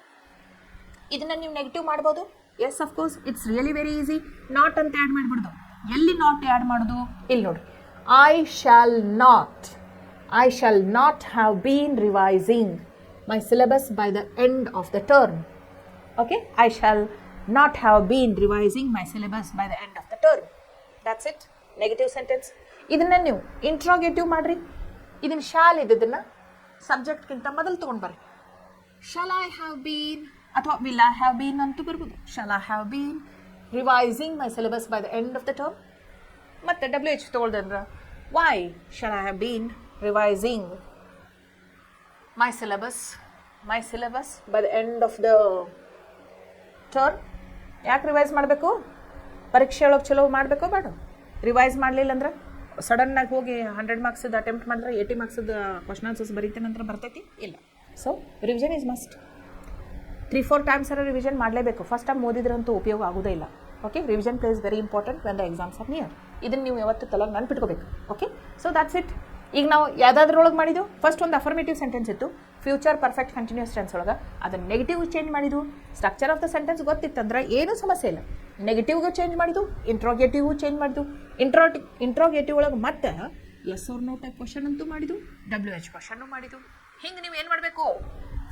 ಇದನ್ನು ನೀವು negative ಮಾಡ್ಬೋದು. Yes, of course, it's really very easy. Not ಅಂತ add ಮಾಡಿಬಿಡ್ದು. ಎಲ್ಲಿ not add ಮಾಡೋದು? ಇಲ್ಲಿ ನೋಡ್ರಿ. I shall not have been revising my syllabus by the end of the term. Okay, I shall not have been revising my syllabus by the end of the term. That's it. Negative sentence. ಇದನ್ನ ನೀವು interrogative ಮಾಡ್ರಿ. ಇದನ್ನ shawl ಇದ್ದದನ್ನ ಸಬ್ಜೆಕ್ಟ್ಗಿಂತ ಮೊದಲು ತೊಗೊಂಡು ಬರ್ರಿ. Shawl I have bean ಅಥವಾ will I have bean ಅಂತೂ ಬರ್ಬೋದು. Shawl I have been revising my syllabus by the end of the term. ಮತ್ತು WH ತೊಗೊಳ್ದಂದ್ರೆ why shall I have been revising my syllabus by the end of the term? ಯಾಕೆ revise ಮಾಡಬೇಕು? ಪರೀಕ್ಷೆ ಒಳಗೆ ಚಲೋ ಮಾಡಬೇಕೋ ಬೇಡ? ರಿವೈಸ್ ಮಾಡಲಿಲ್ಲ ಅಂದ್ರೆ ಸಡನ್ನಾಗಿ ಹೋಗಿ 100 ಮಾರ್ಕ್ಸದ್ದು ಅಟೆಂಪ್ಟ್ ಮಾಡಿದ್ರೆ 80 ಮಾರ್ಕ್ಸದ್ದು ಕ್ವಶನ್ ಆನ್ಸರ್ಸ್ ಬರೀತೇನೆ ನಂತರ ಬರ್ತೈತಿ? ಇಲ್ಲ. So revision is must. 3-4 times revision ಮಾಡಲೇಬೇಕು. ಫಸ್ಟ್ ಟೈಮ್ ಓದಿದ್ರಂತೂ ಉಪಯೋಗ ಆಗೋದೇ ಇಲ್ಲ. Okay, revision plays very important when the exams are near. ಇದನ್ನು ನೀವು ಯಾವತ್ತು ತಲೆಗೆ ನೆನ್ಪಿಟ್ಕೋಬೇಕು. Okay, so that's it. ಈಗ ನಾವು ಯಾವುದಾದ್ರೊಳಗೆ ಮಾಡಿದ್ದು? ಫಸ್ಟ್ ಒಂದು ಅಫರ್ಮೇಟಿವ್ ಸೆಂಟೆನ್ಸ್ ಇತ್ತು, ಫ್ಯೂಚರ್ ಪರ್ಫೆಕ್ಟ್ ಕಂಟಿನ್ಯೂಸ್ ಟೆನ್ಸ್ ಒಳಗೆ. ಅದನ್ನು ನೆಗೆಟಿವ್ ಚೇಂಜ್ ಮಾಡಿದ್ದು. ಸ್ಟ್ರಕ್ಚರ್ ಆಫ್ ದ ಸೆಂಟೆನ್ಸ್ ಗೊತ್ತಿತ್ತಂದ್ರೆ ಏನೂ ಸಮಸ್ಯೆ ಇಲ್ಲ. ನೆಗೆಟಿವ್ಗೂ ಚೇಂಜ್ ಮಾಡಿದ್ದು, ಇಂಟ್ರೋಗೇಟಿವ್ಗೂ ಚೇಂಜ್ ಮಾಡಿದ್ದು. ಇಂಟ್ರೋಗೇಟಿವ್ ಒಳಗೆ ಮತ್ತೆ yes or no type question ಅಂತೂ ಮಾಡಿದ್ದು, WH ಕ್ವಶನ್ನು ಮಾಡಿದ್ದು. ಹಿಂಗೆ ನೀವು ಏನು ಮಾಡಬೇಕು?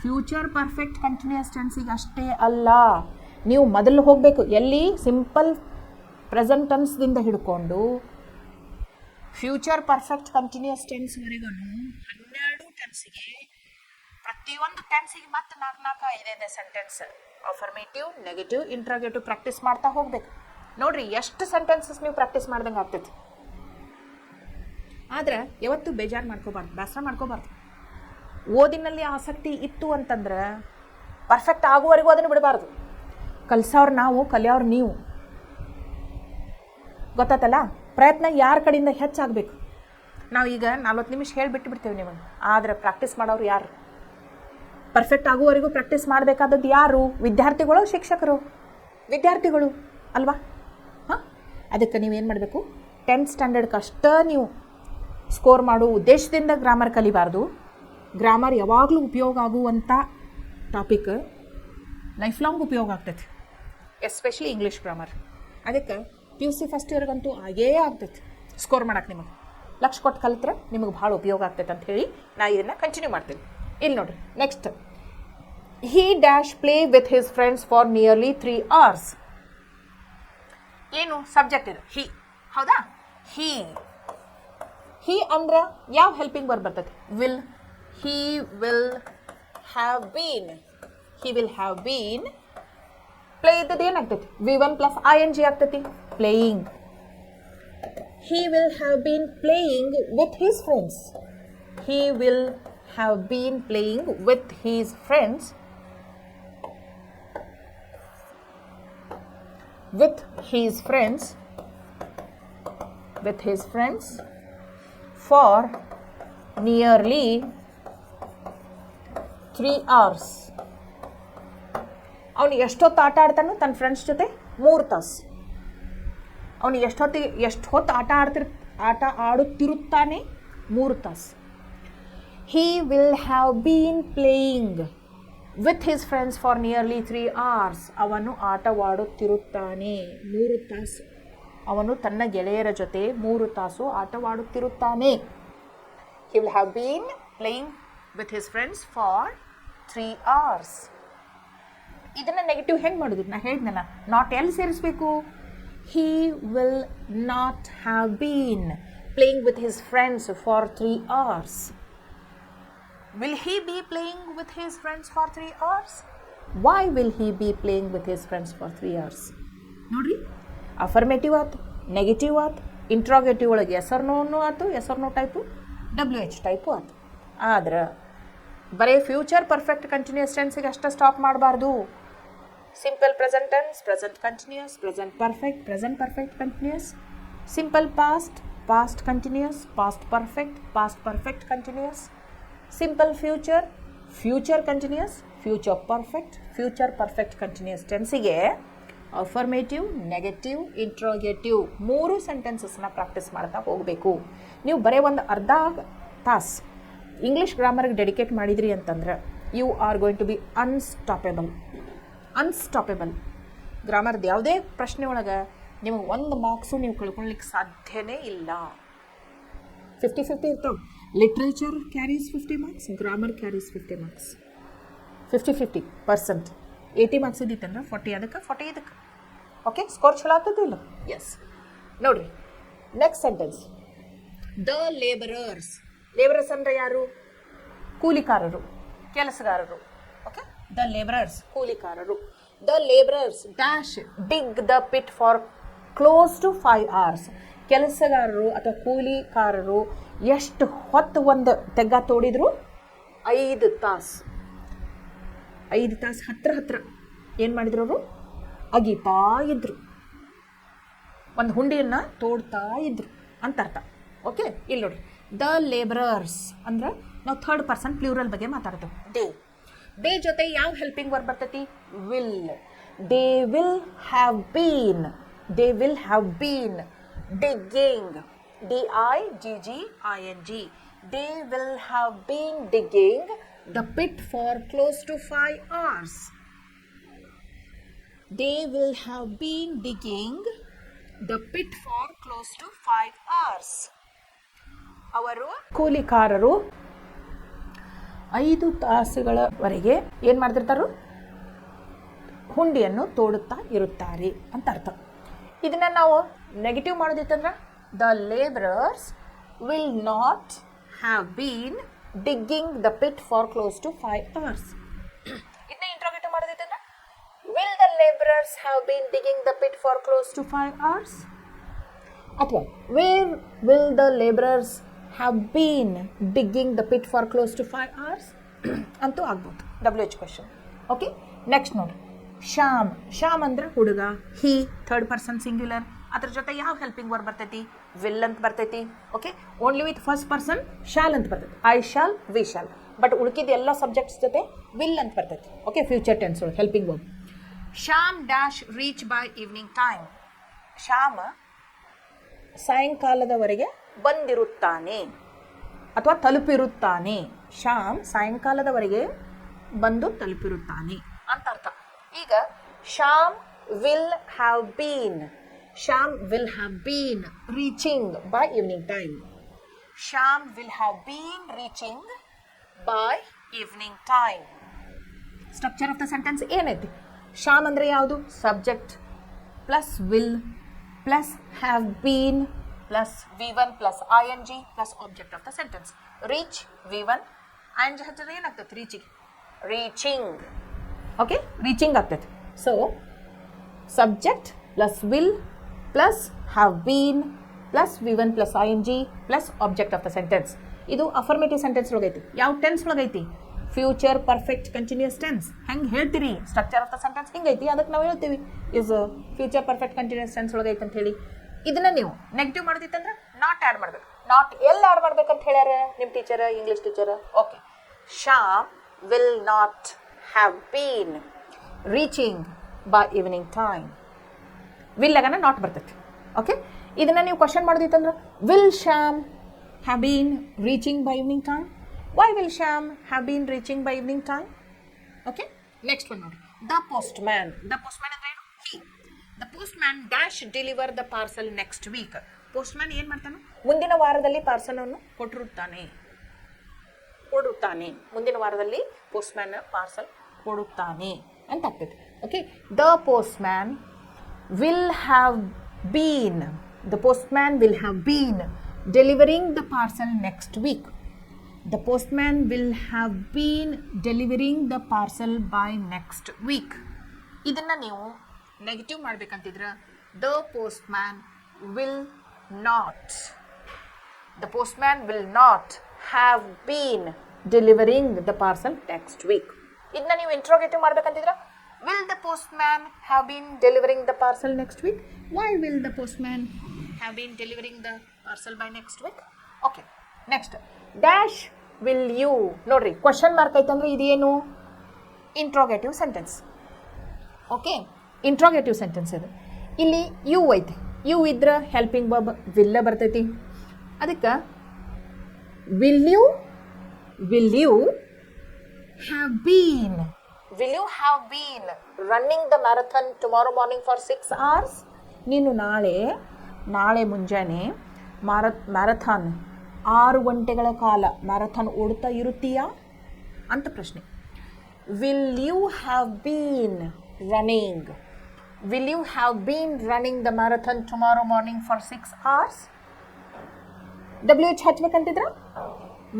ಫ್ಯೂಚರ್ ಪರ್ಫೆಕ್ಟ್ ಕಂಟಿನ್ಯೂಸ್ ಟೆನ್ಸಿಗೆ ಅಷ್ಟೇ ಅಲ್ಲ, ನೀವು ಮೊದಲು ಹೋಗಬೇಕು ಎಲ್ಲಿ? ಸಿಂಪಲ್ ಪ್ರೆಸೆಂಟ್ ಟೆನ್ಸ್ದಿಂದ ಹಿಡ್ಕೊಂಡು ಫ್ಯೂಚರ್ ಪರ್ಫೆಕ್ಟ್ ಕಂಟಿನ್ಯೂಸ್ ಟೆನ್ಸ್ವರೆಗೂ 12 ಟೆನ್ಸಿಗೆ, ಪ್ರತಿಯೊಂದು ಟೆನ್ಸಿಗೆ ಮತ್ತೆ 4-5 sentence affirmative, negative, interrogative practice ಮಾಡ್ತಾ ಹೋಗ್ಬೇಕು. ನೋಡ್ರಿ, ಎಷ್ಟು ಸೆಂಟೆನ್ಸಸ್ ನೀವು ಪ್ರಾಕ್ಟೀಸ್ ಮಾಡ್ದಂಗೆ ಆಗ್ತೈತಿ. ಆದ್ರೆ ಯಾವತ್ತೂ ಬೇಜಾರು ಮಾಡ್ಕೋಬಾರ್ದು, ಬೇಸರ ಮಾಡ್ಕೋಬಾರ್ದು. ಓದಿನಲ್ಲಿ ಆಸಕ್ತಿ ಇತ್ತು ಅಂತಂದ್ರೆ ಪರ್ಫೆಕ್ಟ್ ಆಗುವವರೆಗೂ ಅದನ್ನು ಬಿಡಬಾರ್ದು. ಕಲಿಸೋರು ನಾವು, ಕಲಿಯೋರು ನೀವು. ಗೊತ್ತಾತಲ್ಲ? ಪ್ರಯತ್ನ ಯಾರ ಕಡೆಯಿಂದ ಹೆಚ್ಚಾಗಬೇಕು. ನಾವು ಈಗ 40 ನಿಮಿಷ ಹೇಳಿಬಿಟ್ಟು ಬಿಡ್ತೇವೆ ನಿಮಗೆ, ಆದರೆ ಪ್ರಾಕ್ಟೀಸ್ ಮಾಡೋರು ಯಾರು? ಪರ್ಫೆಕ್ಟ್ ಆಗುವವರೆಗೂ ಪ್ರಾಕ್ಟೀಸ್ ಮಾಡಬೇಕಾದದ್ದು ಯಾರು? ವಿದ್ಯಾರ್ಥಿಗಳು, ಶಿಕ್ಷಕರು? ವಿದ್ಯಾರ್ಥಿಗಳು ಅಲ್ವಾ? ಹಾಂ, ಅದಕ್ಕೆ ನೀವೇನು ಮಾಡಬೇಕು? 10th ಸ್ಟ್ಯಾಂಡರ್ಡ್ಗೆ ಅಷ್ಟೇ ನೀವು ಸ್ಕೋರ್ ಮಾಡೋ ಉದ್ದೇಶದಿಂದ ಗ್ರಾಮರ್ ಕಲಿಬಾರ್ದು. ಗ್ರಾಮರ್ ಯಾವಾಗಲೂ ಉಪಯೋಗ ಆಗುವಂಥ ಟಾಪಿಕ್, ಲೈಫ್ ಲಾಂಗ್ ಉಪಯೋಗ ಆಗ್ತೈತಿ, ಎಸ್ಪೆಷಲಿ ಇಂಗ್ಲೀಷ್ ಗ್ರಾಮರ್. ಅದಕ್ಕೆ PUC ಫಸ್ಟ್ ಇಯರ್ಗಂತೂ ಆಗೇ ಆಗ್ತೈತಿ ಸ್ಕೋರ್ ಮಾಡಕ್ಕೆ. ನಿಮಗೆ ಲಕ್ಷ ಕೊಟ್ಟು ಕಲಿತ್ರೆ ನಿಮಗೆ ಭಾಳ ಉಪಯೋಗ ಆಗ್ತೈತೆ ಅಂತ ಹೇಳಿ ನಾ ಇದನ್ನು ಕಂಟಿನ್ಯೂ ಮಾಡ್ತೀನಿ. ಇಲ್ಲಿ ನೋಡಿರಿ, next, he dash play with his friends for nearly 3 hours. ಏನು ಸಬ್ಜೆಕ್ಟ್ ಇದು? ಹಿ. ಹೌದಾ? ಹಿ ಅಂದ್ರೆ ಯಾವ ಹೆಲ್ಪಿಂಗ್ ವರ್ಬ್ ಬರ್ತೈತಿ? Will. He will have bean. Play ಇದ್ದದ್ದು ಏನಾಗ್ತೈತಿ? V1 ಪ್ಲಸ್ ING ಆಗ್ತೈತಿ, playing. He will have been playing with his friends. He will have been playing with his friends. With his friends for nearly 3 hours. ಅವನು ಎಷ್ಟೊತ್ತು ಆಟ ಆಡ್ತಾನೋ ತನ್ನ friends ಜೊತೆ? 3 ತಾಸು. ಅವನು ಎಷ್ಟು ಹೊತ್ತು ಆಟ ಆಡುತ್ತಿರುತ್ತಾನೆ? 3 ತಾಸು. ಹಿ will have been playing with his friends for nearly 3 hours. ಅವನು ಆಟವಾಡುತ್ತಿರುತ್ತಾನೆ 3 ತಾಸು. ಅವನು ತನ್ನ ಗೆಳೆಯರ ಜೊತೆ 3 ತಾಸು ಆಟವಾಡುತ್ತಿರುತ್ತಾನೆ. He will have been playing with his friends for 3 hours. ಇದನ್ನು ನೆಗೆಟಿವ್ ಹೆಂಗೆ ಮಾಡೋದು? ನಾ ಹೇಳಿದ್ನಲ್ಲ, ನಾಟ್ ಎಲ್ಲಿ ಸೇರಿಸ್ಬೇಕು? He will not have been playing with his friends for 3 hours. Will he be playing with his friends for 3 hours? Why will he be playing with his friends for 3 hours? ನೋಡ್ರಿ, affirmative ಆಯ್ತು, negative ಆಯ್ತು, interrogative ಒಳಗೆ yes or ನೋನು ಆಯ್ತು, yes or no type, WH type ಆಯ್ತು. ಆದ್ರೆ ಬರೀ future perfect continuous ಟೆನ್ಸಿಗೆ ಅಷ್ಟೇ ಸ್ಟಾಪ್ ಮಾಡಬಾರ್ದು. Simple present tense, present continuous, present perfect continuous, simple past, past continuous, past perfect continuous, simple future, future continuous, future perfect continuous ಟೆನ್ಸಿಗೆ affirmative, negative, interrogative 3 ಸೆಂಟೆನ್ಸಸ್ನ practice ಮಾಡ್ತಾ ಹೋಗಬೇಕು. ನೀವು ಬರೀ ಒಂದು ಅರ್ಧ ತಾಸು ಇಂಗ್ಲೀಷ್ ಗ್ರಾಮರ್ಗೆ ಡೆಡಿಕೇಟ್ ಮಾಡಿದ್ರಿ ಅಂತಂದ್ರೆ you are going to be unstoppable. ಗ್ರಾಮರ್ದು ಯಾವುದೇ ಪ್ರಶ್ನೆ ಒಳಗೆ ನಿಮಗೆ 1 ಮಾರ್ಕ್ಸು ನೀವು ಕಳ್ಕೊಳ್ಲಿಕ್ಕೆ ಸಾಧ್ಯನೇ ಇಲ್ಲ. 50-50 ಇರ್ತಾವೆ. Literature carries 50 marks, grammar carries 50 marks. 50-50%. 80 marks ಇದ್ದಿತ್ತಂದ್ರೆ 40 ಅದಕ್ಕೆ 40 ಇದಕ್ಕೆ. ಓಕೆ, ಸ್ಕೋರ್ ಚಲೋ ಆಗ್ತದಿಲ್ಲ? ಎಸ್. ನೋಡಿರಿ, next sentence, the labourers. Labourers ಅಂದರೆ ಯಾರು? ಕೂಲಿಕಾರರು, ಕೆಲಸಗಾರರು. ಓಕೆ, ದ ಲೇಬರರ್ಸ್ ಕೂಲಿಕಾರರು. The labourers dash dig the pit for close to 5 hours. ಕೆಲಸಗಾರರು ಅಥವಾ ಕೂಲಿಕಾರರು ಎಷ್ಟು ಹೊತ್ತು ಒಂದು ತೆಗ್ಗ ತೋಡಿದ್ರು? 5 ತಾಸು. 5 ತಾಸು ಹತ್ರ ಏನು ಮಾಡಿದ್ರು ಅವರು? ಅಗಿತಾ ಇದ್ರು, ಒಂದು ಹುಂಡಿಯನ್ನು ತೋಡ್ತಾ ಇದ್ರು ಅಂತ ಅರ್ಥ. ಓಕೆ, ಇಲ್ಲಿ ನೋಡಿ, ದ ಲೇಬರರ್ಸ್ ಅಂದ್ರೆ ನಾವು 3rd person ಪ್ಲೂರಲ್ ಬಗ್ಗೆ ಮಾತಾಡ್ತೇವೆ. ದೇ ಜೊತೆ ಯಾವ ಹೆಲ್ಪಿಂಗ್ ವರ್ಬ್ ಬರ್ತೈತಿ? Will. They will have bean digging, DIGGING. They will have been digging the pit for close to 5 hours. They will have been digging the pit for close to 5 hours. ಅವರು ಕೂಲಿಕಾರರು 5 ತಾಸುಗಳವರೆಗೆ ಏನು ಮಾಡ್ತಿರ್ತಾರೋ? ಹುಂಡಿಯನ್ನು ತೋಡುತ್ತಾ ಇರುತ್ತಾರೆ ಅಂತ ಅರ್ಥ. ಇದನ್ನು ನಾವು negative ಮಾಡೋದಿತ್ತಂದ್ರೆ the labourers will not have been digging the pit for close to 5 hours. ಇದನ್ನ ಇಂಟ್ರೋಗೇಟಿವ್ ಮಾಡೋದಿತ್ತಂದ್ರೆ will the labourers have been digging the pit for close to 5 hours. ಅಥವಾ where will the labourers have been digging the pit for close to 5 hours ಅಂತೂ ಆಗ್ಬೋದು. WH question. Okay, next ನೋಡಿ, ಶ್ಯಾಮ್ ಅಂದ್ರೆ ಹುಡುಗ. He 3rd person singular. ಅದ್ರ ಜೊತೆ ಯಾವ helping verb ಬರ್ತೈತಿ? ವಿಲ್ ಅಂತ ಬರ್ತೈತಿ. Okay, only with 1st person shall ಅಂತ ಬರ್ತೈತಿ. I shall, we shall. But ಉಳ್ಕಿದ ಎಲ್ಲ ಸಬ್ಜೆಕ್ಟ್ಸ್ ಜೊತೆ ವಿಲ್ ಅಂತ ಬರ್ತೈತಿ. ಓಕೆ, ಫ್ಯೂಚರ್ ಟೆನ್ಸ್ ಒಳಗೆ helping verb. Shyam dash reach by evening time. Shyam ಸಾಯಂಕಾಲದವರೆಗೆ ಬಂದಿರುತ್ತಾನೆ ಅಥವಾ ತಲುಪಿರುತ್ತಾನೆ. ಶ್ಯಾಮ್ ಸಾಯಂಕಾಲದವರೆಗೆ ಬಂದು ತಲುಪಿರುತ್ತಾನೆ ಅಂತ ಅರ್ಥ. ಈಗ Shyam will have been reaching by evening time. Shyam will have been reaching by evening time. Structure of the sentence ಏನೈತಿ? ಶ್ಯಾಮ್ ಅಂದರೆ ಯಾವುದು? Subject plus will plus have been plus V1 plus ING plus object of the sentence. Reach V1 ING ಹಚ್ಚಿದ್ರೆ ಏನಾಗ್ತೈತೆ? Reaching. Okay, reaching ಆಗ್ತೈತೆ. So subject plus will plus have been plus V1 plus ING plus object of the sentence. ಇದು affirmative sentence ಒಳಗೈತಿ. ಯಾವ tense ಒಳಗೈತಿ? Future perfect continuous tense. ಹೆಂಗೆ ಹೇಳ್ತೀರಿ? Structure of the sentence ಹಿಂಗೈತಿ, ಅದಕ್ಕೆ ನಾವು ಹೇಳ್ತೀವಿ is future perfect continuous tense ಒಳಗೈತೆ ಅಂತ ಹೇಳಿ. ಇದನ್ನ ನೀವು ನೆಗೆಟಿವ್ ಮಾಡೋದಿತ್ತಂದ್ರೆ ನಾಟ್ ಆ್ಯಡ್ ಮಾಡ್ಬೇಕು. ನಾಟ್ ಎಲ್ಲಿ ಆ್ಯಡ್ ಮಾಡ್ಬೇಕಂತ ಹೇಳ್ಯಾರ ನಿಮ್ಮ teacher, English teacher? Okay, Shyam will not have been reaching by evening time. Will ಆಗನ ನಾಟ್ ಬರ್ತೈತಿ. ಓಕೆ, ಇದನ್ನ ನೀವು ಕ್ವಶನ್ ಮಾಡೋದಿತ್ತಂದ್ರೆ will Shyam have been reaching by evening time? Why will Shyam have been reaching by evening time? Okay, next one ನೋಡಿ. The postman ಅಂದ್ರೆ ಏನು? He. The postman dash deliver the parcel next week. Postman ಏನು ಮಾಡ್ತಾನೆ? ಮುಂದಿನ ವಾರದಲ್ಲಿ parcel ಅನ್ನು ಕೊಡುತ್ತಾನೆ. ಮುಂದಿನ ವಾರದಲ್ಲಿ postman ಪಾರ್ಸಲ್ ಕೊಡುತ್ತಾನೆ ಅಂತ ಆಗ್ತೈತಿ. Okay, the postman will have bean, the postman will have bean delivering the parcel next week. The postman will have been delivering the parcel by next week. ಇದನ್ನು ನೀವು negative ಮಾಡಬೇಕಂತಿದ್ರೆ the postman will not, the postman will not have been delivering the parcel next week. ಇದನ್ನ ನೀವು interrogative ಮಾಡಬೇಕಂತಿದ್ರೆ will the postman have been delivering the parcel next week? Why will the postman have been delivering the parcel by next week? Okay, next dash will you. ನೋಡ್ರಿ question mark ಐತಂದ್ರೆ ಇದೇನು? Interrogative sentence. Okay, interrogative sentence ಇದು. ಇಲ್ಲಿ you ಐತಿ, you ಇದ್ರೆ helping verb ವಿಲ್ಲ ಬರ್ತೈತಿ. ಅದಕ್ಕೆ will you have been, will you have been running the marathon tomorrow morning for 6 hours? ನೀನು ನಾಳೆ ಮುಂಜಾನೆ ಮ್ಯಾರಥಾನ್ 6 ಗಂಟೆಗಳ ಕಾಲ ಮ್ಯಾರಥಾನ್ ಓಡ್ತಾ ಇರುತ್ತೀಯಾ ಅಂತ ಪ್ರಶ್ನೆ. Will you have been running, will you have been running the marathon tomorrow morning for 6 hours? WH ಹಚ್ಬೇಕಂತಿದ್ರ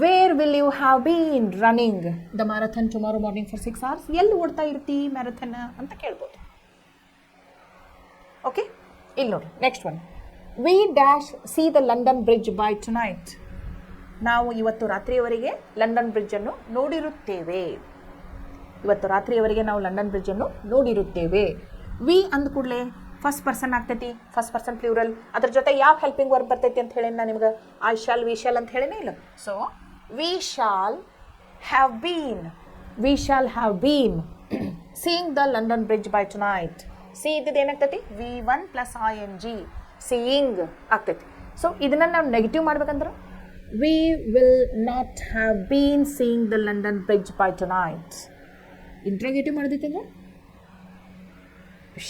where will you have been running the marathon tomorrow morning for 6 hours? ಎಲ್ಲಿ ಓಡ್ತಾ ಇರ್ತಿ ಮ್ಯಾರಥಾನ್ ಅಂತ ಕೇಳ್ಬೋದು. ಓಕೆ, ಇಲ್ಲಿ ನೋಡಿ next one. We dash see the London Bridge by tonight. ನಾವು ಇವತ್ತು ರಾತ್ರಿಯವರೆಗೆ ಲಂಡನ್ ಬ್ರಿಡ್ಜನ್ನು ನೋಡಿರುತ್ತೇವೆ. ಇವತ್ತು ರಾತ್ರಿಯವರೆಗೆ ನಾವು ಲಂಡನ್ ಬ್ರಿಡ್ಜನ್ನು ನೋಡಿರುತ್ತೇವೆ. ವಿ ಅಂದ ಕೂಡಲೇ ಫಸ್ಟ್ ಪರ್ಸನ್ ಆಗ್ತೈತಿ, ಫಸ್ಟ್ ಪರ್ಸನ್ ಪ್ಲೂರಲ್. ಅದ್ರ ಜೊತೆ ಯಾವ ಹೆಲ್ಪಿಂಗ್ ವರ್ಬ್ ಬರ್ತೈತಿ ಅಂತ ಹೇಳಿ ನಾನು ನಿಮ್ಗೆ ಐ ಶಾಲ್, ವಿ ಶಾಲ್ ಅಂತ ಹೇಳಿನೇ ಇಲ್ಲ. So we shall have bean, V shall have bean seeing the London Bridge by tonight. C ಇದ್ದಿದ್ದು ಏನಾಗ್ತೈತಿ? V1 + ing, ಸೀಯಿಂಗ್ ಆಗ್ತೈತಿ. ಸೊ ಇದನ್ನು ನಾವು ನೆಗೆಟಿವ್ ಮಾಡ್ಬೇಕಂದ್ರೆ we will not have been seeing the London Bridge by tonight. Interrogative ಮಾಡಿದ್ರೆ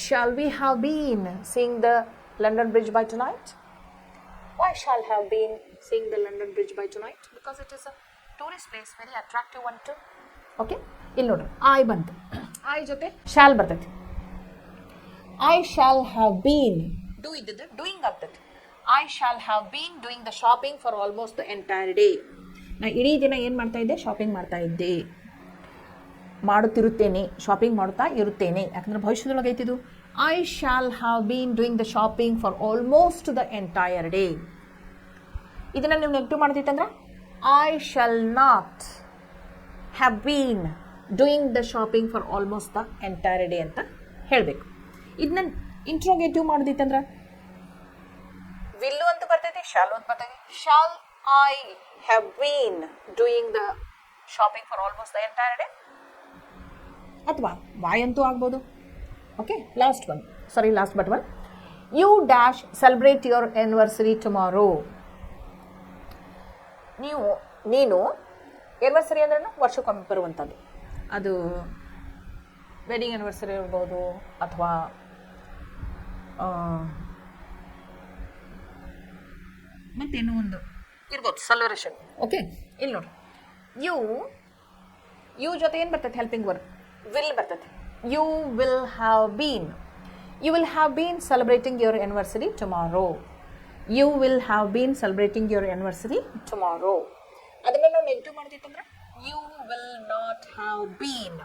shall we have been seeing the London Bridge by tonight? Why shall have been seeing the London Bridge by tonight? Because it is a tourist place, very attractive one too. Okay, ಇಲ್ಲಿ ನೋಡ್ರಿ I ಬಂತು, I ಜೊತೆ shall ಬರ್ತೈತಿ. I shall have been do ಇದ್ದದ್ದು doing ಆಗ್ತೈತಿ. I shall have been doing the shopping for almost the entire day. ನಾ ಇಡೀ ದಿನ ಏನು ಮಾಡ್ತಾ ಇದ್ದೆ? ಶಾಪಿಂಗ್ ಮಾಡ್ತಾ ಇದ್ದೆ, ಮಾಡುತ್ತಿರುತ್ತೇನೆ, ಶಾಪಿಂಗ್ ಮಾಡ್ತಾ ಇರುತ್ತೇನೆ. ಯಾಕಂದ್ರೆ ಭವಿಷ್ಯದೊಳಗೆ ಐತಿದ್ದು I shall have been doing the shopping for almost the entire day. ಇದನ್ನು ನೀವು negative ಮಾಡ್ತಿತ್ತಂದ್ರೆ I shall not have been doing the shopping for almost the entire day ಅಂತ ಹೇಳಬೇಕು. ಇದನ್ನ ಇಂಟ್ರೋಗೇಟಿವ್ ಮಾಡೋದಿತ್ತಂದ್ರೆ ವಿಲ್ಲು ಅಂತ ಬರ್ತೈತಿ, ಶಾಲು ಅಂತ ಬರ್ತೈತಿ. Shall I have been doing the shopping for almost the entire day, ಅಥವಾ ವೈ ಅಂತೂ ಆಗ್ಬೋದು. Okay, last but one. You dash celebrate your anniversary tomorrow. ನೀನು ಆ್ಯನಿವರ್ಸರಿ ಅಂದ್ರೆ ವರ್ಷಕ್ಕೊಮ್ಮೆ ಬರುವಂಥದ್ದು. ಅದು ವೆಡ್ಡಿಂಗ್ ಆ್ಯನಿವರ್ಸರಿ ಇರ್ಬೋದು, ಅಥವಾ ಮತ್ತೇನೋ ಒಂದು ಇರ್ಬೋದು, ಸೆಲೆಬ್ರೇಷನ್. ಓಕೆ, ಇಲ್ಲಿ ನೋಡಿ ಯು ಜೊತೆ ಏನು ಬರ್ತೈತೆ? ಹೆಲ್ಪಿಂಗ್ ವರ್ಬ್ ವಿಲ್ ಬರ್ತೈತೆ. You will have been celebrating your anniversary tomorrow. You will have been celebrating your anniversary tomorrow. ಅದನ್ನು ನಾವು ನೆಗೆಟಿವ್ ಮಾಡ್ತಿತ್ತಂದ್ರೆ you will not have been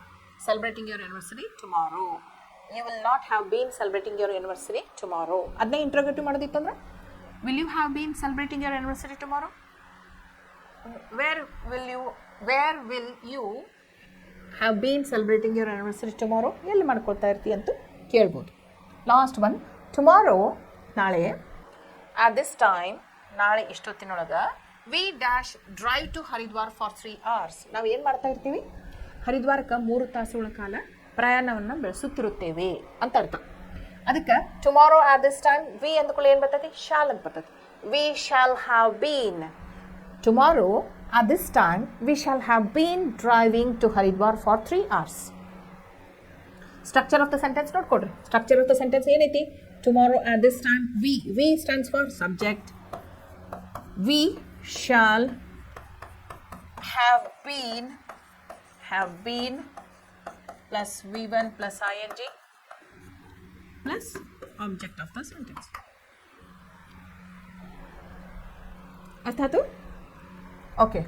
celebrating your anniversary tomorrow. You will not have been celebrating your anniversary tomorrow. ಅದನ್ನೇ interrogative ಮಾಡೋದಿತ್ತಂದ್ರೆ will you have been celebrating your anniversary tomorrow? Where will you have been celebrating your anniversary tomorrow? ಎಲ್ಲಿ ಮಾಡ್ಕೊಳ್ತಾ ಇರ್ತಿ ಅಂತ ಕೇಳ್ಬೋದು. Last one, tomorrow ನಾಳೆ. at this time ನಾಳೆ ಇಷ್ಟೊತ್ತಿನೊಳಗೆ we dash drive to Haridwar for 3 hours. ನಾವು ಏನು ಮಾಡ್ತಾ ಇರ್ತೀವಿ? ಹರಿದ್ವಾರಕ್ಕೆ 3 ತಾಸುಗಳ ಕಾಲ ಪ್ರಯಾಣವನ್ನು ಬೆಳೆಸುತ್ತಿರುತ್ತೇವೆ ಅಂತ ಅರ್ಥ. ಅದಕ್ಕೆ tomorrow at this time we ಅಂದ್ಕೊಳ್ಳಿ ಏನು ಬರ್ತೈತಿ? ಶಾಲ್ ಅಂತ ಬರ್ತೈತಿ. We shall have been. Tomorrow at this time we shall have been driving to Haridwar for 3 hours. Structure of the sentence ನೋಡ್ಕೊಡ್ರಿ. Structure of the sentence ಏನೈತಿ? Tomorrow at this time we stands for subject. We shall have been plus V1 plus ing plus object of the sentence. ಅರ್ಥ ಆಯ್ತು? Okay.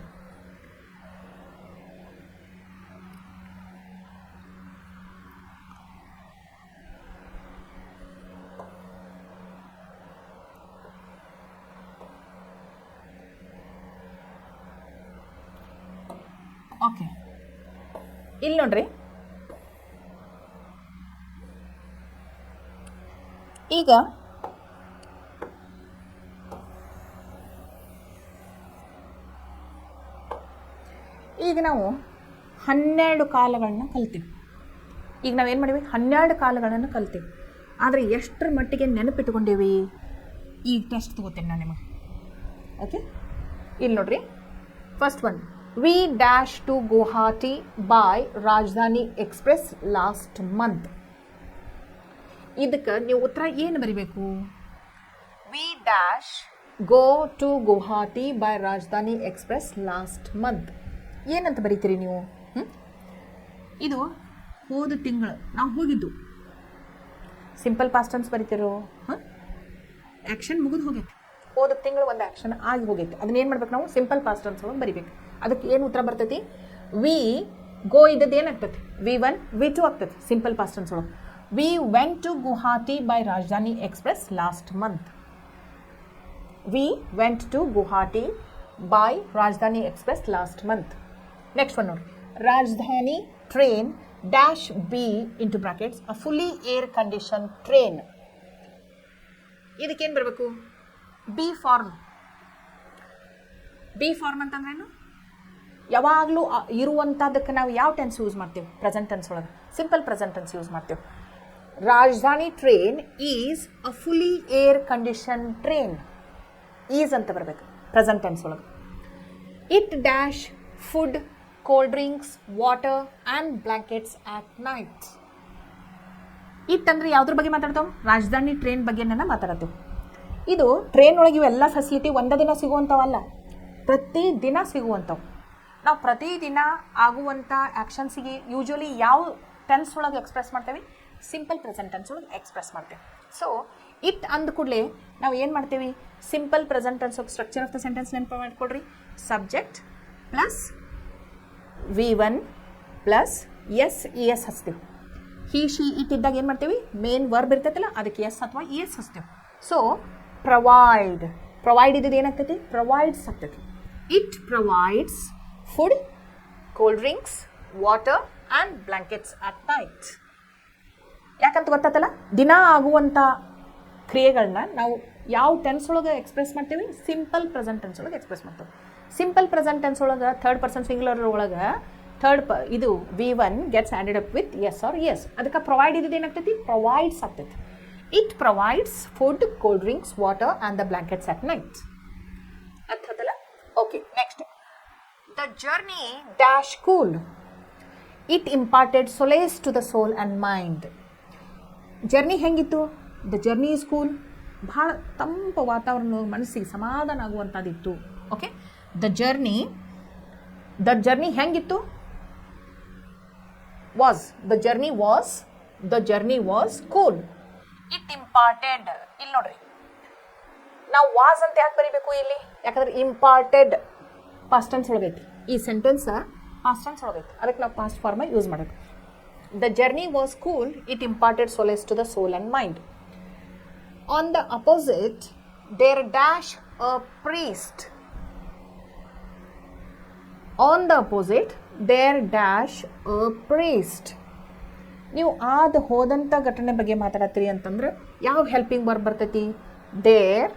Okay, ಇಲ್ಲಿ ನೋಡ್ರಿ, ಈಗ ನಾವು 12 ಕಾಲಗಳನ್ನ ಕಲ್ತೀವಿ. ಈಗ ನಾವೇನು ಮಾಡೀವಿ, 12 ಕಾಲಗಳನ್ನು ಕಲ್ತೀವಿ. ಆದರೆ ಎಷ್ಟರ ಮಟ್ಟಿಗೆ ನೆನಪಿಟ್ಕೊಂಡೇವಿ? ಈಗ ಟೆಸ್ಟ್ ತಗೋತೇನೆ ನಾನು ನಿಮಗೆ. ಓಕೆ, ಇಲ್ಲಿ ನೋಡ್ರಿ, first one, we dash to Guwahati by Rajdhani express last month. ಇದಕ್ಕೆ ನೀವು ಉತ್ತರ ಏನು ಬರಿಬೇಕು? We dash go to Guwahati by Rajdhani express last month. ಏನಂತ ಬರೀತೀರಿ ನೀವು? ಇದು ಹೋದ ತಿಂಗಳು ನಾವು ಹೋಗಿದ್ದು. ಸಿಂಪಲ್ ಪಾಸ್ಟ್ ಟೆನ್ಸ್ ಬರೀತಿರೋ? ಆ್ಯಕ್ಷನ್ ಮುಗಿದು ಹೋಗೈತೆ. ಹೋದ ತಿಂಗಳು ಒಂದು ಆ್ಯಕ್ಷನ್ ಆಗಿ ಹೋಗೈತೆ. ಅದನ್ನೇನು ಮಾಡ್ಬೇಕು ನಾವು? ಸಿಂಪಲ್ ಪಾಸ್ಟ್ ಟೆನ್ಸ್ ಒಳಗೆ ಬರಿಬೇಕು. ಅದಕ್ಕೆ ಏನು ಉತ್ತರ ಬರ್ತೈತಿ? ವಿ ಗೋ ಇದ್ದದ್ದು ಏನಾಗ್ತೈತಿ? V1 V2 ಆಗ್ತೈತಿ ಸಿಂಪಲ್ ಪಾಸ್ಟ್ ಟೆನ್ಸ್ ಒಳಗೆ. We went to Guwahati by Rajdhani express last month. We went to Guwahati by Rajdhani express last month. Next one ನೋಡಿ, Rajdhani train dash B into brackets a fully air condition train. ಇದಕ್ಕೇನು ಬರಬೇಕು? B form. B form ಅಂತಂದ್ರೇನು? ಯಾವಾಗಲೂ ಇರುವಂಥದ್ದಕ್ಕೆ ನಾವು ಯಾವ tense use ಮಾಡ್ತೀವಿ? Present tense ಒಳಗೆ ಸಿಂಪಲ್ ಪ್ರೆಸೆಂಟ್ ಟೆನ್ಸ್ ಯೂಸ್ ಮಾಡ್ತೀವಿ. Rajdhani train is a fully air condition train. Is ಅಂತ ಬರಬೇಕು ಪ್ರೆಸೆಂಟ್ ಟೆನ್ಸ್ ಒಳಗೆ. It dash food, cold drinks, water and blankets at night. It ಅಂದರೆ ಯಾವುದ್ರ ಬಗ್ಗೆ ಮಾತಾಡ್ತಾವೆ? ರಾಜಧಾನಿ ಟ್ರೈನ್ ಬಗ್ಗೆನ ಮಾತಾಡ್ತೇವೆ. ಇದು ಟ್ರೈನ್ ಒಳಗೆ ಇವೆಲ್ಲ ಫೆಸಿಲಿಟಿ ಒಂದೇ ದಿನ ಸಿಗುವಂಥವಲ್ಲ, ಪ್ರತಿ ದಿನ ಸಿಗುವಂಥವು. ನಾವು ಪ್ರತಿದಿನ ಆಗುವಂಥ ಆ್ಯಕ್ಷನ್ಸಿಗೆ ಯೂಶ್ವಲಿ ಯಾವ ಟೆನ್ಸ್ ಒಳಗೆ ಎಕ್ಸ್ಪ್ರೆಸ್ ಮಾಡ್ತೇವೆ? ಸಿಂಪಲ್ ಪ್ರೆಸೆಂಟ್ ಟೆನ್ಸ್ ಒಳಗೆ ಎಕ್ಸ್ಪ್ರೆಸ್ ಮಾಡ್ತೇವೆ. ಸೊ ಇಟ್ ಅಂದ ಕೂಡಲೇ ನಾವು ಏನು ಮಾಡ್ತೇವೆ? Simple present tense structure of the sentence ನೆನಪು ಮಾಡ್ಕೊಡ್ರಿ. Subject plus V1 plus S E S ಹಚ್ತೇವೆ. ಹಿ ಶಿ ಇಟ್ ಇದ್ದಾಗ ಏನು ಮಾಡ್ತೇವೆ? ಮೇನ್ ವರ್ಬ್ ಇರ್ತೈತಲ್ಲ, ಅದಕ್ಕೆ ಎಸ್ ಅಥವಾ ಇ ಎಸ್ ಹಚ್ತೇವೆ. ಸೊ ಪ್ರೊವೈಡ್ ಇದ್ದದ್ದು ಏನಾಗ್ತೈತಿ? ಪ್ರೊವೈಡ್ಸ್ ಆಗ್ತೈತಿ. It provides food, cold drinks, water and blankets at night. ಯಾಕಂತ ಗೊತ್ತಾತಲ್ಲ, ದಿನ ಆಗುವಂಥ ಕ್ರಿಯೆಗಳನ್ನ ನಾವು ಯಾವ ಟೆನ್ಸ್ ಒಳಗೆ ಎಕ್ಸ್ಪ್ರೆಸ್ ಮಾಡ್ತೀವಿ? ಸಿಂಪಲ್ ಪ್ರೆಸೆಂಟ್ ಟೆನ್ಸ್ ಒಳಗೆ ಎಕ್ಸ್ಪ್ರೆಸ್ ಮಾಡ್ತೇವೆ. ಸಿಂಪಲ್ ಪ್ರೆಸೆಂಟ್ ಟೆನ್ಸ್ ಒಳಗೆ ಥರ್ಡ್ ಪರ್ಸನ್ ಸಿಂಗ್ಯುಲರ್ ಒಳಗೆ ಇದು V1 gets added up with S or S. ಅದಕ್ಕೆ ಪ್ರೊವೈಡ್ ಇದ್ದು ಏನಾಗ್ತೈತಿ? ಪ್ರೊವೈಡ್ಸ್ ಆಗ್ತೈತಿ. It provides food, cold drinks, water and the blankets at night. ಅರ್ಥದಲ್ಲ? Okay, next, the journey dash cool. It imparted solace to the soul and mind. Journey ಹೆಂಗಿತ್ತು? The journey is cool. ಭಾಳ ತಂಪು ವಾತಾವರಣ, ಮನಸ್ಸಿಗೆ ಸಮಾಧಾನ ಆಗುವಂಥದ್ದಿತ್ತು. Okay, the journey ಹೆಂಗಿತ್ತು? The journey was cool. It imported. ಇಲ್ಲಿ ನೋಡ್ರಿ, ನಾವು ವಾಸ್ ಅಂತ ಯಾಕೆ ಬರೀಬೇಕು ಇಲ್ಲಿ? ಯಾಕಂದ್ರೆ ಇಂಪಾರ್ಟೆಡ್ ಪಾಸ್ಟ್ ಟೆನ್ಸ್ ಒಳಗೈತಿ. ಈ ಸೆಂಟೆನ್ಸ್ ಪಾಸ್ಟ್ ಟೆನ್ಸ್ ಒಳಗೈತಿ, ಅದಕ್ಕೆ ನಾವು ಪಾಸ್ಟ್ ಫಾರ್ಮ್ ಯೂಸ್ ಮಾಡಬೇಕು. The journey was cool. It imparted solace to the soul and mind. On the opposite there dash a priest. On the opposite there dash a priest. ನೀವು ಹೋದಂಥ ಘಟನೆ ಬಗ್ಗೆ ಮಾತಾಡತ್ತೀರಿ ಅಂತಂದ್ರೆ ಯಾವ ಹೆಲ್ಪಿಂಗ್ ವರ್ಬ್ ಬರ್ತೈತಿ? There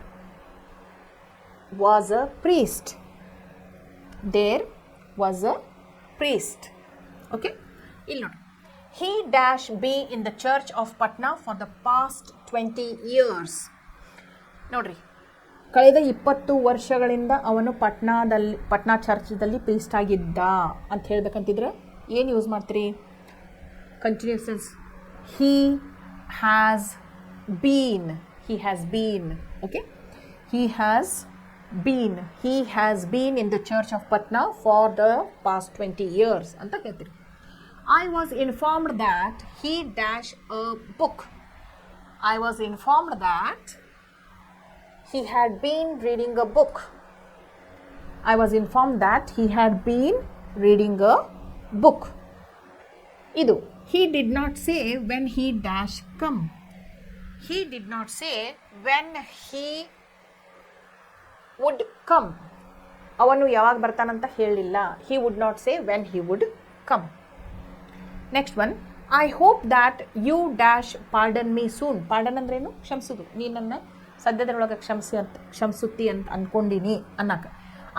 was a priest. There was a priest. Okay, ಇಲ್ಲಿ ನೋಡಿ, he dash be in the church of Patna for the past 20 years. ನೋಡ್ರಿ, ಕಳೆದ 20 ವರ್ಷಗಳಿಂದ ಅವನು ಪಟ್ನಾ ಚರ್ಚ್ದಲ್ಲಿ ಪ್ರೀಸ್ಟ್ ಆಗಿದ್ದ ಅಂತ ಹೇಳ್ಬೇಕಂತಿದ್ರೆ ಏನು ಯೂಸ್ ಮಾಡ್ತೀರಿ? Continuous tense. he has been. Okay, he has been in the church of Patna for the past 20 years ಅಂತ ಹೇಳ್ತೀರಿ. I was informed that he dash a book. I was informed that he had been reading a book. I was informed that he had been reading a book. ಇದು he did not say when he dash come. He did not say when he would come. ಅವನು ಯಾವಾಗ ಬರ್ತಾನಂತ ಹೇಳಿಲ್ಲ. He would not say when he would come. Next one, I hope that you dash pardon me soon. Pardon ಅಂದ್ರೇನು? ಕ್ಷಮಿಸೋದು. ನೀನನ್ನು ಸದ್ಯದರೊಳಗೆ ಕ್ಷಮಿಸುತ್ತಿ ಅಂತ ಅಂದ್ಕೊಂಡಿನಿ ಅನ್ನಕ್ಕೆ.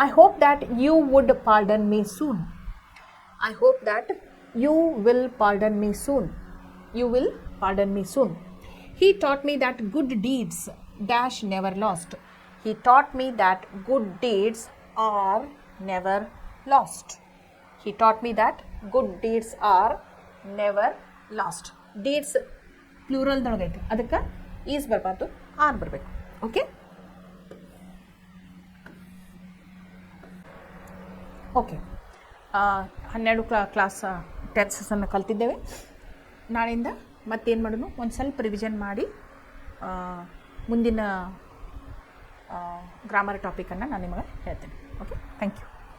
I hope that you would pardon me soon. I hope that you will pardon me soon. You will pardon me soon. He taught me that good deeds dash never lost. He taught me that good deeds are never lost. He taught me that good deeds are never lost. Deeds ಪ್ಲೂರಲ್ದೊಳಗೈತಿ, ಅದಕ್ಕೆ is ಬರಬಾರ್ದು, R ಬರಬೇಕು. Okay okay 12 class ಟೆನ್ಸಸನ್ನು ಕಲ್ತಿದ್ದೇವೆ. ನಾಳೆಯಿಂದ ಮತ್ತೇನು ಮಾಡೋಣ, ಒಂದು ಸ್ವಲ್ಪ revision ಮಾಡಿ ಮುಂದಿನ ಗ್ರಾಮರ್ ಟಾಪಿಕನ್ನು ನಾನು ನಿಮಗೆ ಹೇಳ್ತೇನೆ. Okay, thank you.